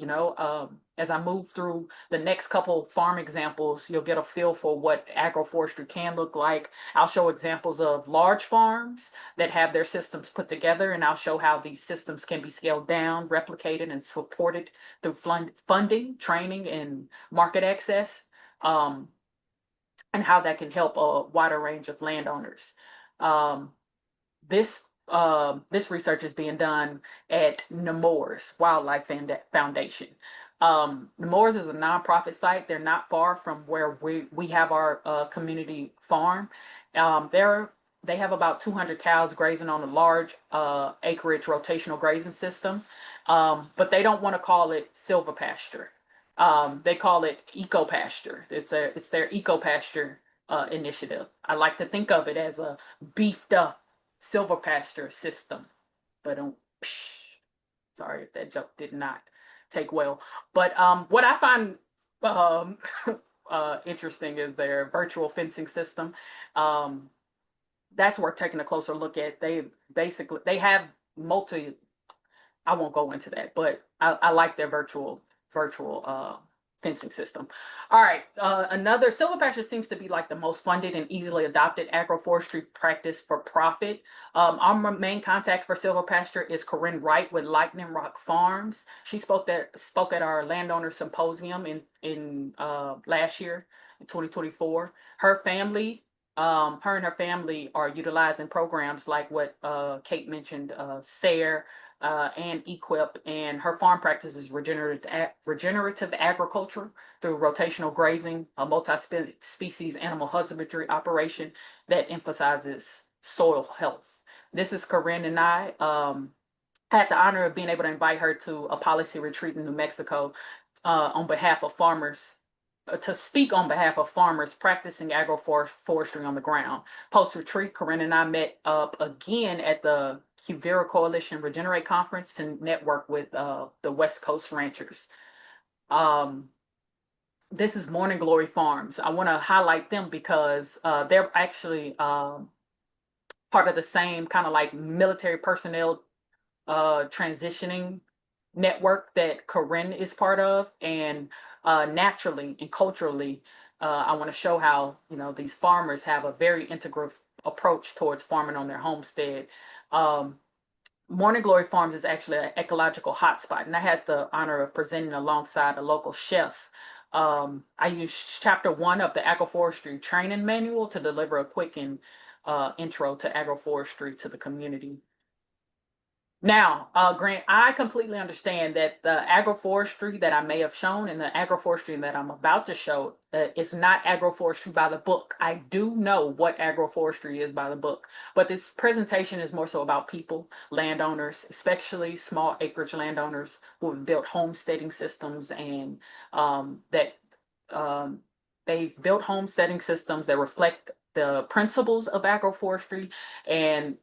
As I move through the next couple farm examples, you'll get a feel for what agroforestry can look like. I'll show examples of large farms that have their systems put together, and I'll show how these systems can be scaled down, replicated, and supported through funding, training, and market access, and how that can help a wider range of landowners. This research is being done at Nemours Wildlife Foundation. Nemours is a nonprofit site. They're not far from where we have our community farm. They have about 200 cows grazing on a large acreage rotational grazing system, but they don't want to call it silver pasture. They call it eco pasture. It's their eco pasture initiative. I like to think of it as a beefed up silver pasture system, but sorry if that joke did not take well. But what I find interesting is their virtual fencing system. That's worth taking a closer look at. They have I won't go into that, but I like their virtual fencing system. All right, another silvopasture seems to be like the most funded and easily adopted agroforestry practice for profit. Our main contact for silvopasture is Corinne Wright with Lightning Rock Farms. She spoke at our landowner symposium in last year in 2024. Her and her family are utilizing programs like what Kate mentioned, SARE, and EQIP, and her farm practice is regenerative agriculture through rotational grazing, a multi-species animal husbandry operation that emphasizes soil health. This is Corinne, and I had the honor of being able to invite her to a policy retreat in New Mexico on behalf of farmers, to speak on behalf of farmers practicing agroforestry on the ground. Post-retreat, Corinne and I met up again at the Heirs Coalition Regenerate Conference to network with the West Coast ranchers. this is Morning Glory Farms. I want to highlight them because they're actually part of the same kind of like military personnel transitioning network that Corinne is part of. And naturally and culturally, I want to show how, you know, these farmers have a very integral approach towards farming on their homestead. Um, Morning Glory Farms is actually an ecological hotspot, and I had the honor of presenting alongside a local chef. I used chapter 1 of the agroforestry training manual to deliver a quick and intro to agroforestry to the community. Now, Grant, I completely understand that the agroforestry that I may have shown and the agroforestry that I'm about to show is not agroforestry by the book. I do know what agroforestry is by the book, but this presentation is more so about people, landowners, especially small acreage landowners who have built homesteading systems and that they've built homesteading systems that reflect the principles of agroforestry, and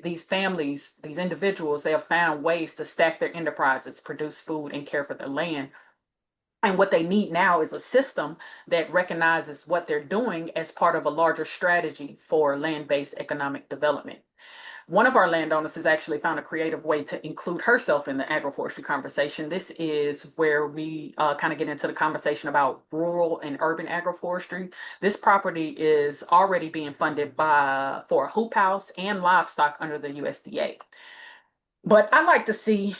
these families, these individuals, they have found ways to stack their enterprises, produce food, and care for their land. And what they need now is a system that recognizes what they're doing as part of a larger strategy for land-based economic development. One of our landowners has actually found a creative way to include herself in the agroforestry conversation. This is where we kind of get into the conversation about rural and urban agroforestry. This property is already being funded for a hoop house and livestock under the USDA. But I like to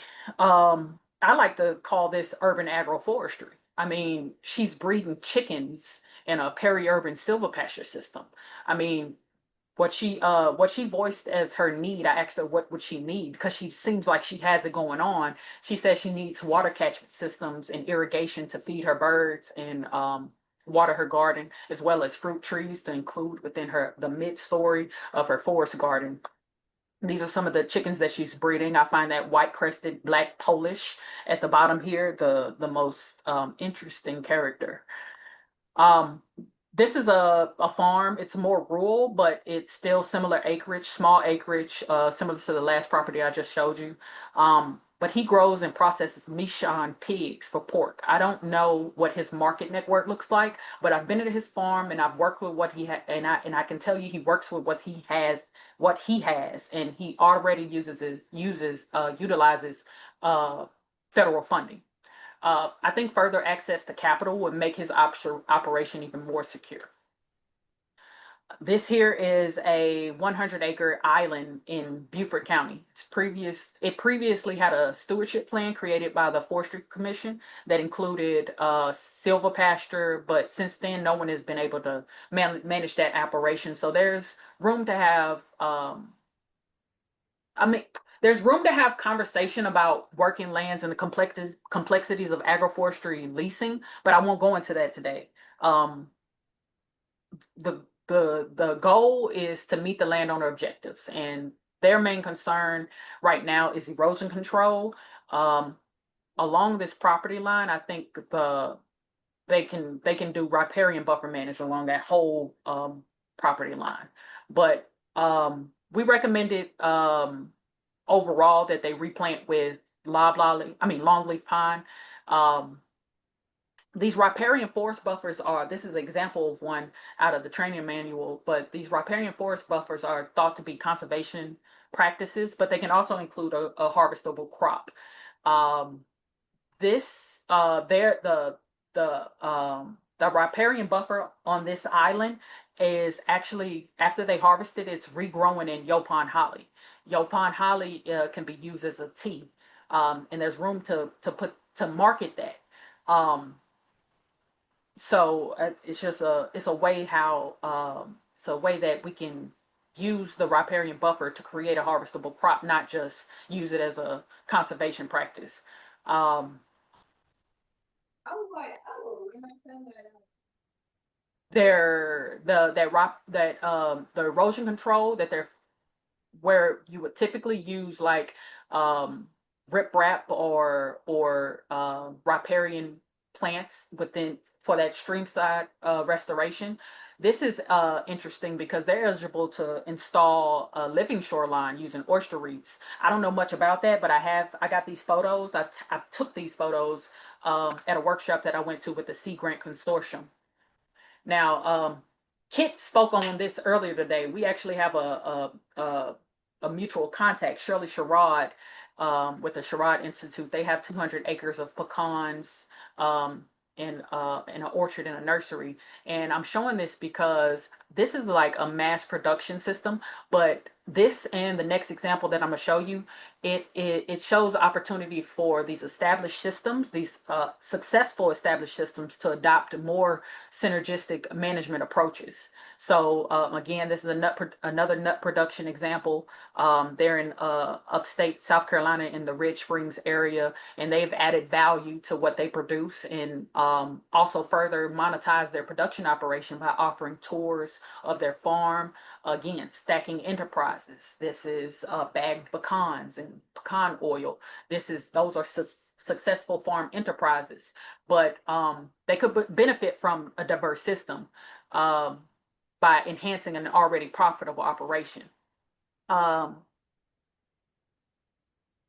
call this urban agroforestry. I mean, she's breeding chickens in a peri-urban silvopasture system. I mean, what she voiced as her need, I asked her what would she need because she seems like she has it going on. She says she needs water catchment systems and irrigation to feed her birds and water her garden, as well as fruit trees to include within the mid-story of her forest garden. These are some of the chickens that she's breeding. I find that white crested black Polish at the bottom here the most interesting character. Um, this is a farm. It's more rural, but it's still similar acreage, small acreage, similar to the last property I just showed you. But he grows and processes Michon pigs for pork. I don't know what his market network looks like, but I've been to his farm and I've worked with what he has, and I can tell you he works with what he has, and he already utilizes federal funding. I think further access to capital would make his operation even more secure. This here is a 100-acre island in Beaufort County. It previously had a stewardship plan created by the Forestry Commission that included silvopasture, but since then no one has been able to manage that operation. So there's room to have there's room to have conversation about working lands and the complexities of agroforestry leasing, but I won't go into that today. The goal is to meet the landowner objectives, and their main concern right now is erosion control. Along this property line, I think they can do riparian buffer management along that whole property line, but we recommended overall that they replant with longleaf pine. These riparian forest buffers this is an example of one out of the training manual, but these riparian forest buffers are thought to be conservation practices, but they can also include a harvestable crop. The riparian buffer on this island is actually, after they harvest it, it's regrowing in Yopon holly. Yopon holly can be used as a tea, and there's room to market that. So it's a way that we can use the riparian buffer to create a harvestable crop, not just use it as a conservation practice. The erosion control that they're where you would typically use like riprap or riparian plants for that streamside restoration. This is interesting because they're eligible to install a living shoreline using oyster reefs. I don't know much about that, but I got these photos. I took these photos at a workshop that I went to with the Sea Grant Consortium. Now, Kit spoke on this earlier today. We actually have a mutual contact, Shirley Sherrod, with the Sherrod Institute. They have 200 acres of pecans in an orchard and a nursery. And I'm showing this because this is like a mass production system, but this and the next example that I'm gonna show you, it shows opportunity for these established systems, these successful established systems, to adopt more synergistic management approaches. So again, this is another nut production example. They're in upstate South Carolina in the Ridge Springs area, and they've added value to what they produce, and also further monetize their production operation by offering tours of their farm. Again, stacking enterprises. This is bagged pecans and pecan oil. Those are successful farm enterprises, but they could benefit from a diverse system by enhancing an already profitable operation.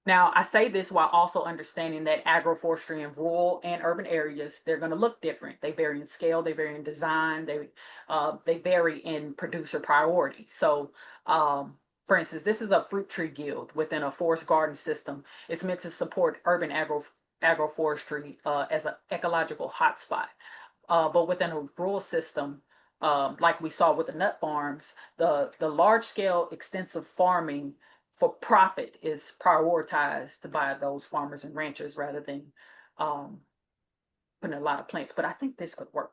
Now, I say this while also understanding that agroforestry in rural and urban areas, they're going to look different. They vary in scale, they vary in design, they vary in producer priority. So, for instance, this is a fruit tree guild within a forest garden system. It's meant to support urban agroforestry as an ecological hotspot. But within a rural system, like we saw with the nut farms, the large scale extensive farming for profit is prioritized by those farmers and ranchers rather than putting a lot of plants. But I think this could work.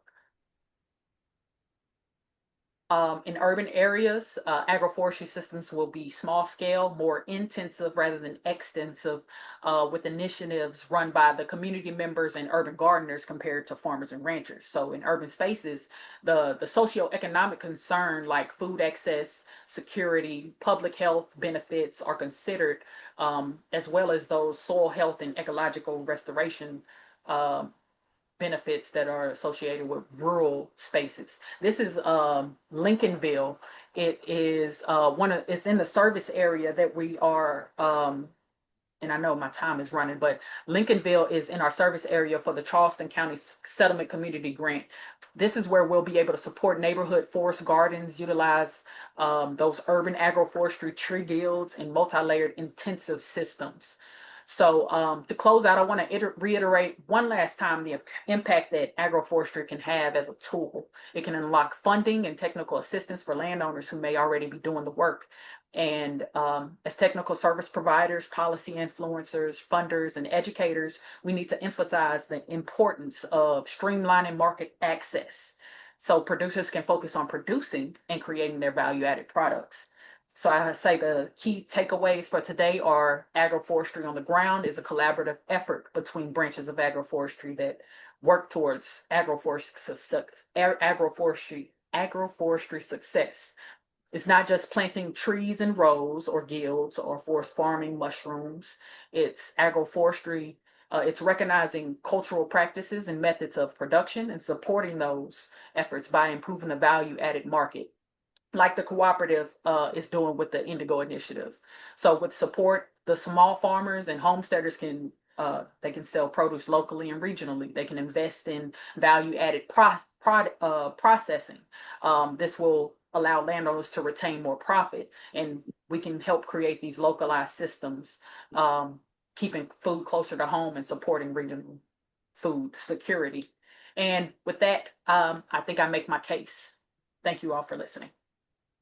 In urban areas, agroforestry systems will be small scale, more intensive rather than extensive, with initiatives run by the community members and urban gardeners compared to farmers and ranchers. So in urban spaces, the socioeconomic concern like food access, security, public health benefits are considered, as well as those soil health and ecological restoration benefits that are associated with rural spaces. This is Lincolnville. It is it's in the service area that we are, and I know my time is running, but Lincolnville is in our service area for the Charleston County Settlement Community Grant. This is where we'll be able to support neighborhood forest gardens, utilize those urban agroforestry tree guilds and multi-layered intensive systems. So to close out, I want to reiterate one last time the impact that agroforestry can have as a tool. It can unlock funding and technical assistance for landowners who may already be doing the work. And as technical service providers, policy influencers, funders, and educators, we need to emphasize the importance of streamlining market access so producers can focus on producing and creating their value-added products. So I say the key takeaways for today are agroforestry on the ground is a collaborative effort between branches of agroforestry that work towards agroforestry success. It's not just planting trees in rows or guilds or forest farming mushrooms. It's agroforestry. It's recognizing cultural practices and methods of production and supporting those efforts by improving the value-added market, like the cooperative is doing with the Indigo Initiative. So with support, the small farmers and homesteaders can they can sell produce locally and regionally. They can invest in value-added processing. This will allow landowners to retain more profit, and we can help create these localized systems, keeping food closer to home and supporting regional food security. And with that, I think I make my case. Thank you all for listening.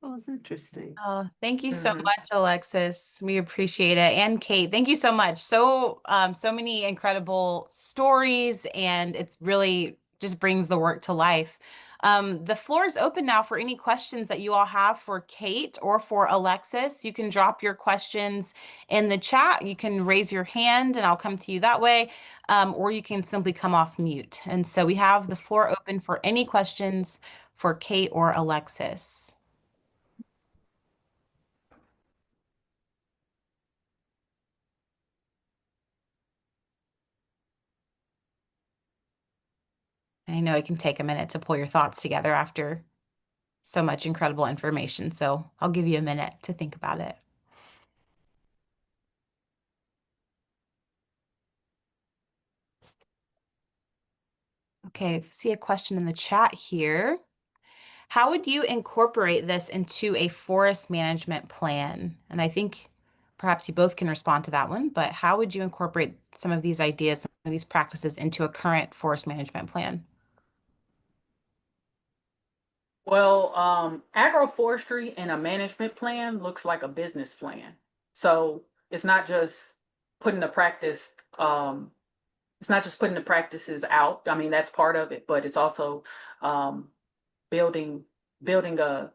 Oh, it's interesting.
Oh, thank you so
Mhm.
much, Alexis. We appreciate it. And Kate, thank you so much. So many incredible stories, and it's really just brings the work to life. The floor is open now for any questions that you all have for Kate or for Alexis. You can drop your questions in the chat. You can raise your hand and I'll come to you that way. Or you can simply come off mute. And so we have the floor open for any questions for Kate or Alexis. I know it can take a minute to pull your thoughts together after so much incredible information. So I'll give you a minute to think about it. Okay, see a question in the chat here. How would you incorporate this into a forest management plan? And I think perhaps you both can respond to that one, but how would you incorporate some of these ideas, some of these practices into a current forest management plan?
Well, agroforestry and a management plan looks like a business plan. So it's not just putting the practice, it's not just putting the practices out. I mean, that's part of it, but it's also um, building a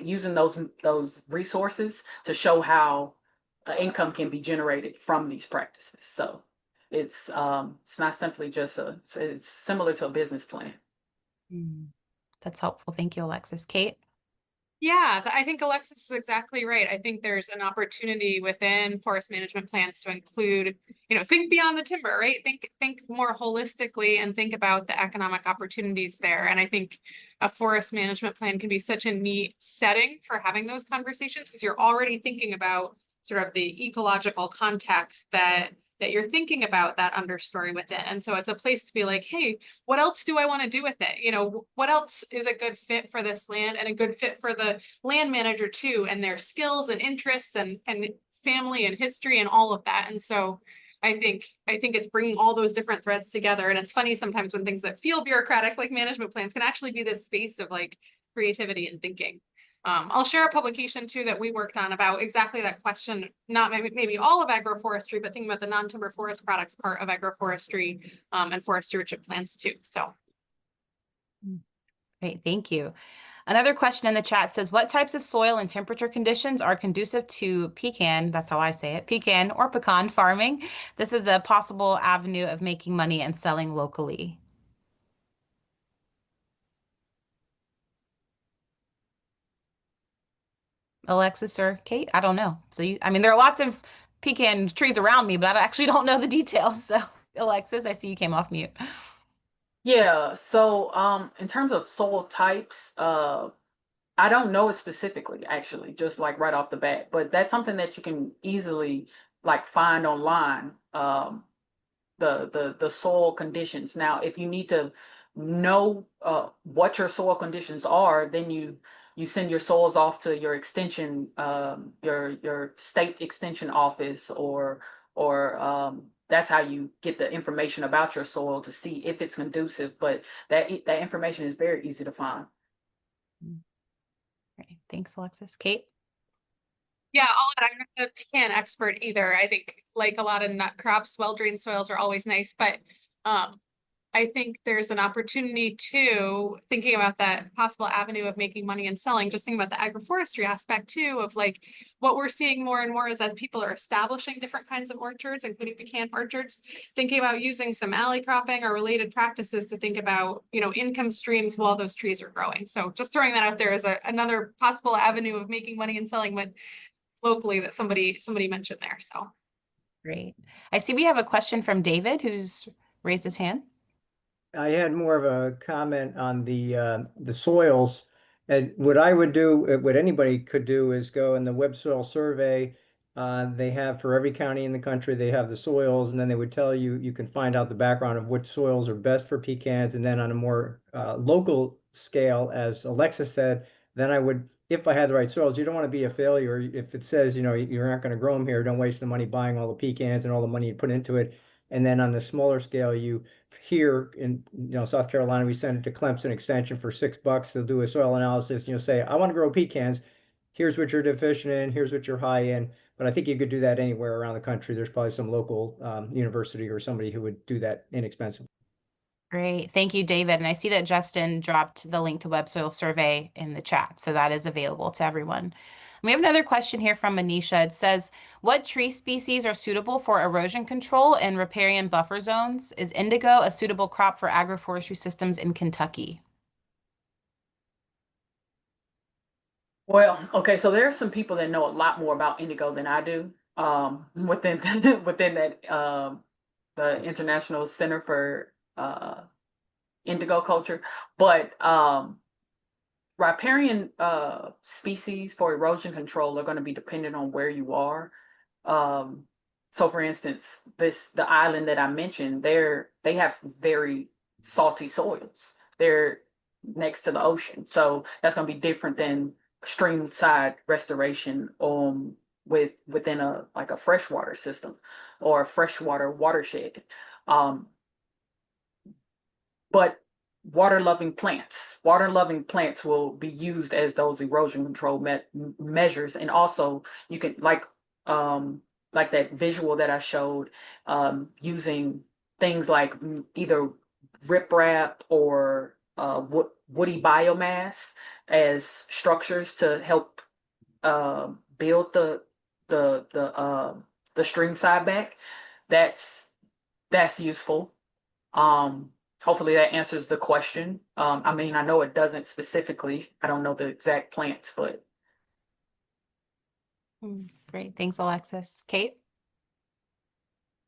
using those resources to show how income can be generated from these practices. So it's not simply just it's similar to a business plan.
That's helpful. Thank you, Alexis. Kate?
Yeah, I think Alexis is exactly right. I think there's an opportunity within forest management plans to include, think beyond the timber, right? Think more holistically and think about the economic opportunities there. And I think a forest management plan can be such a neat setting for having those conversations because you're already thinking about sort of the ecological context that you're thinking about that understory with it. And so it's a place to be like, hey, what else do I want to do with it? What else is a good fit for this land and a good fit for the land manager too, and their skills and interests and family and history and all of that. And so I think it's bringing all those different threads together. And it's funny sometimes when things that feel bureaucratic, like management plans, can actually be this space of like creativity and thinking. I'll share a publication too that we worked on about exactly that question, not maybe all of agroforestry, but thinking about the non-timber forest products part of agroforestry and forest stewardship plans too. So.
Great, thank you. Another question in the chat says, what types of soil and temperature conditions are conducive to pecan, that's how I say it, pecan or pecan farming? This is a possible avenue of making money and selling locally. Alexis or Kate? I don't know. So I mean, there are lots of pecan trees around me, but I actually don't know the details. So Alexis, I see you came off mute.
Yeah, so in terms of soil types, I don't know it specifically, actually, just like right off the bat, but that's something that you can easily like find online. The soil conditions. Now, if you need to know what your soil conditions are, then you send your soils off to your extension, your state extension office, or that's how you get the information about your soil to see if it's conducive. But that information is very easy to find.
Great. Thanks, Alexis. Kate?
Yeah, I'm not the pecan expert either. I think like a lot of nut crops, well-drained soils are always nice, but I think there's an opportunity to thinking about that possible avenue of making money and selling, just thinking about the agroforestry aspect too, of like what we're seeing more and more is as people are establishing different kinds of orchards, including pecan orchards, thinking about using some alley cropping or related practices to think about, income streams while those trees are growing. So just throwing that out there as another possible avenue of making money and selling, but locally that somebody mentioned there. So
Great. I see we have a question from David who's raised his hand.
I had more of a comment on the soils. And what I would do, what anybody could do is go in the web soil survey. They have for every county in the country, they have the soils, and then they would tell you, you can find out the background of which soils are best for pecans. And then on a more local scale, as Alexis said, then I would, if I had the right soils, you don't want to be a failure. If it says, you're not going to grow them here, don't waste the money buying all the pecans and all the money you put into it. And then on the smaller scale, here in South Carolina, we send it to Clemson Extension for $6. They'll do a soil analysis. Say, I want to grow pecans. Here's what you're deficient in. Here's what you're high in. But I think you could do that anywhere around the country. There's probably some local university or somebody who would do that inexpensively.
Great. Thank you, David. And I see that Justin dropped the link to Web Soil Survey in the chat. So that is available to everyone. We have another question here from Manisha. It says, what tree species are suitable for erosion control in riparian buffer zones? Is indigo a suitable crop for agroforestry systems in Kentucky?
Well, okay, so there are some people that know a lot more about indigo than I do. Within that the International Center for Indigo Culture, but riparian species for erosion control are going to be dependent on where you are. So for instance, the island that I mentioned, they have very salty soils. They're next to the ocean. So that's going to be different than stream side restoration within a freshwater system or a freshwater watershed. But water loving plants will be used as those erosion control measures. And also you can like that visual that I showed, using things like either riprap or woody biomass as structures to help build the stream side back. That's useful. Hopefully that answers the question. I mean, I know it doesn't specifically. I don't know the exact plants, but.
Great. Thanks, Alexis. Kate?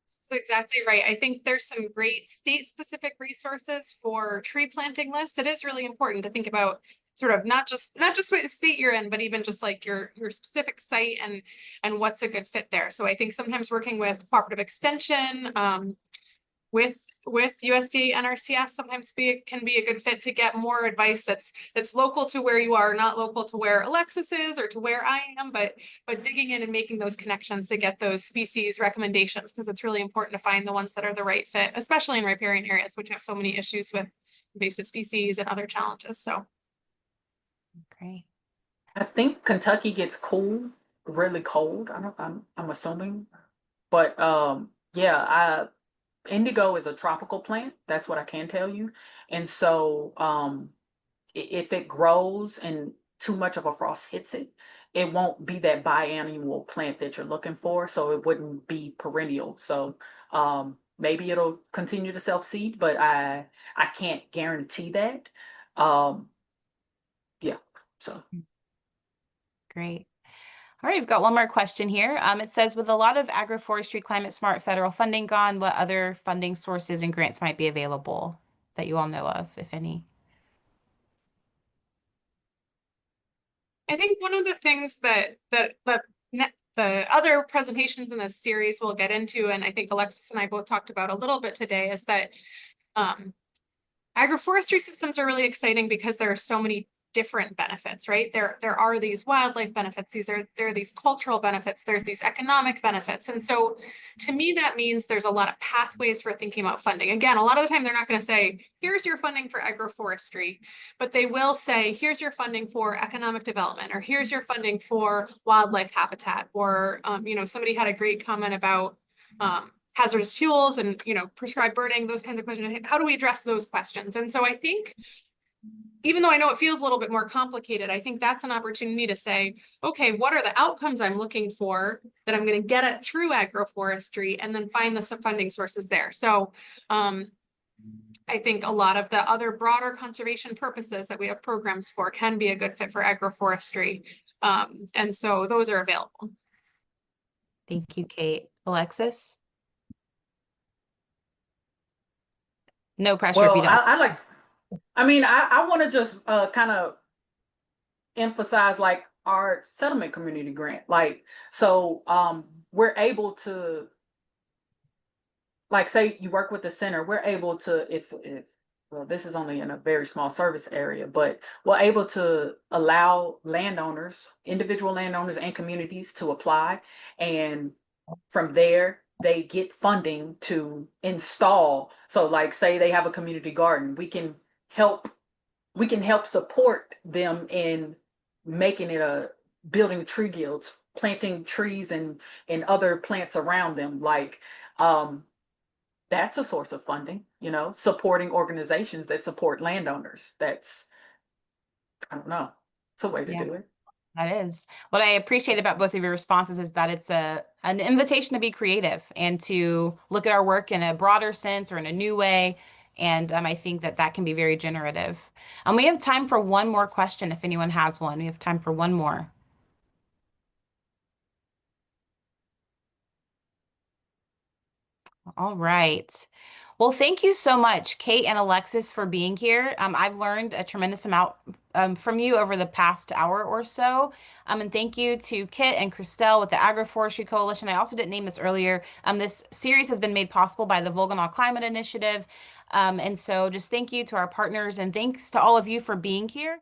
This is exactly right. I think there's some great state-specific resources for tree planting lists. It is really important to think about sort of not just what state you're in, but even just like your specific site and what's a good fit there. So I think sometimes working with cooperative extension, with USDA NRCS sometimes can be a good fit to get more advice that's local to where you are, not local to where Alexis is or to where I am, but digging in and making those connections to get those species recommendations, because it's really important to find the ones that are the right fit, especially in riparian areas, which have so many issues with invasive species and other challenges. So
Great.
I think Kentucky gets really cold. I'm assuming, but yeah, indigo is a tropical plant. That's what I can tell you. And so, if it grows and too much of a frost hits it, it won't be that biannual plant that you're looking for. So it wouldn't be perennial. So, maybe it'll continue to self-seed, but I can't guarantee that. Yeah. So.
Great. All right, we've got one more question here. It says, with a lot of agroforestry climate smart federal funding gone, what other funding sources and grants might be available that you all know of, if any?
I think one of the things that the other presentations in this series we'll get into, and I think Alexis and I both talked about a little bit today, is that agroforestry systems are really exciting because there are so many different benefits, right? There are these wildlife benefits, there are these cultural benefits, there's these economic benefits. And so to me, that means there's a lot of pathways for thinking about funding. Again, a lot of the time they're not going to say, here's your funding for agroforestry, but they will say, here's your funding for economic development, or here's your funding for wildlife habitat, or somebody had a great comment about hazardous fuels and prescribed burning, those kinds of questions. How do we address those questions? And so I think, even though I know it feels a little bit more complicated, I think that's an opportunity to say, okay, what are the outcomes I'm looking for that I'm going to get at through agroforestry, and then find the funding sources there. So I think a lot of the other broader conservation purposes that we have programs for can be a good fit for agroforestry. And so those are available.
Thank you, Kate. Alexis? No pressure if you
Well,
don't.
I want to just kind of emphasize like our settlement community grant. Like, so we're able to, like, say you work with the center, we're able to, if well, this is only in a very small service area, but we're able to allow landowners, individual landowners and communities to apply. And from there, they get funding to install. So like, say they have a community garden, we can help support them in making it building tree guilds, planting trees and other plants around them. Like, that's a source of funding, supporting organizations that support landowners. That's, I don't know, it's a way to do it.
That is. What I appreciate about both of your responses is that it's an invitation to be creative and to look at our work in a broader sense or in a new way. And I think that can be very generative. We have time for one more question if anyone has one. We have time for one more. All right. Well, Well, thank you so much, Kate and Alexis, for being here. I've learned a tremendous amount from you over the past hour or so. And thank you to Kit and Christelle with the Agroforestry Coalition. I also didn't name this earlier. This series has been made possible by the Volganol Climate Initiative. And so just thank you to our partners and thanks to all of you for being here.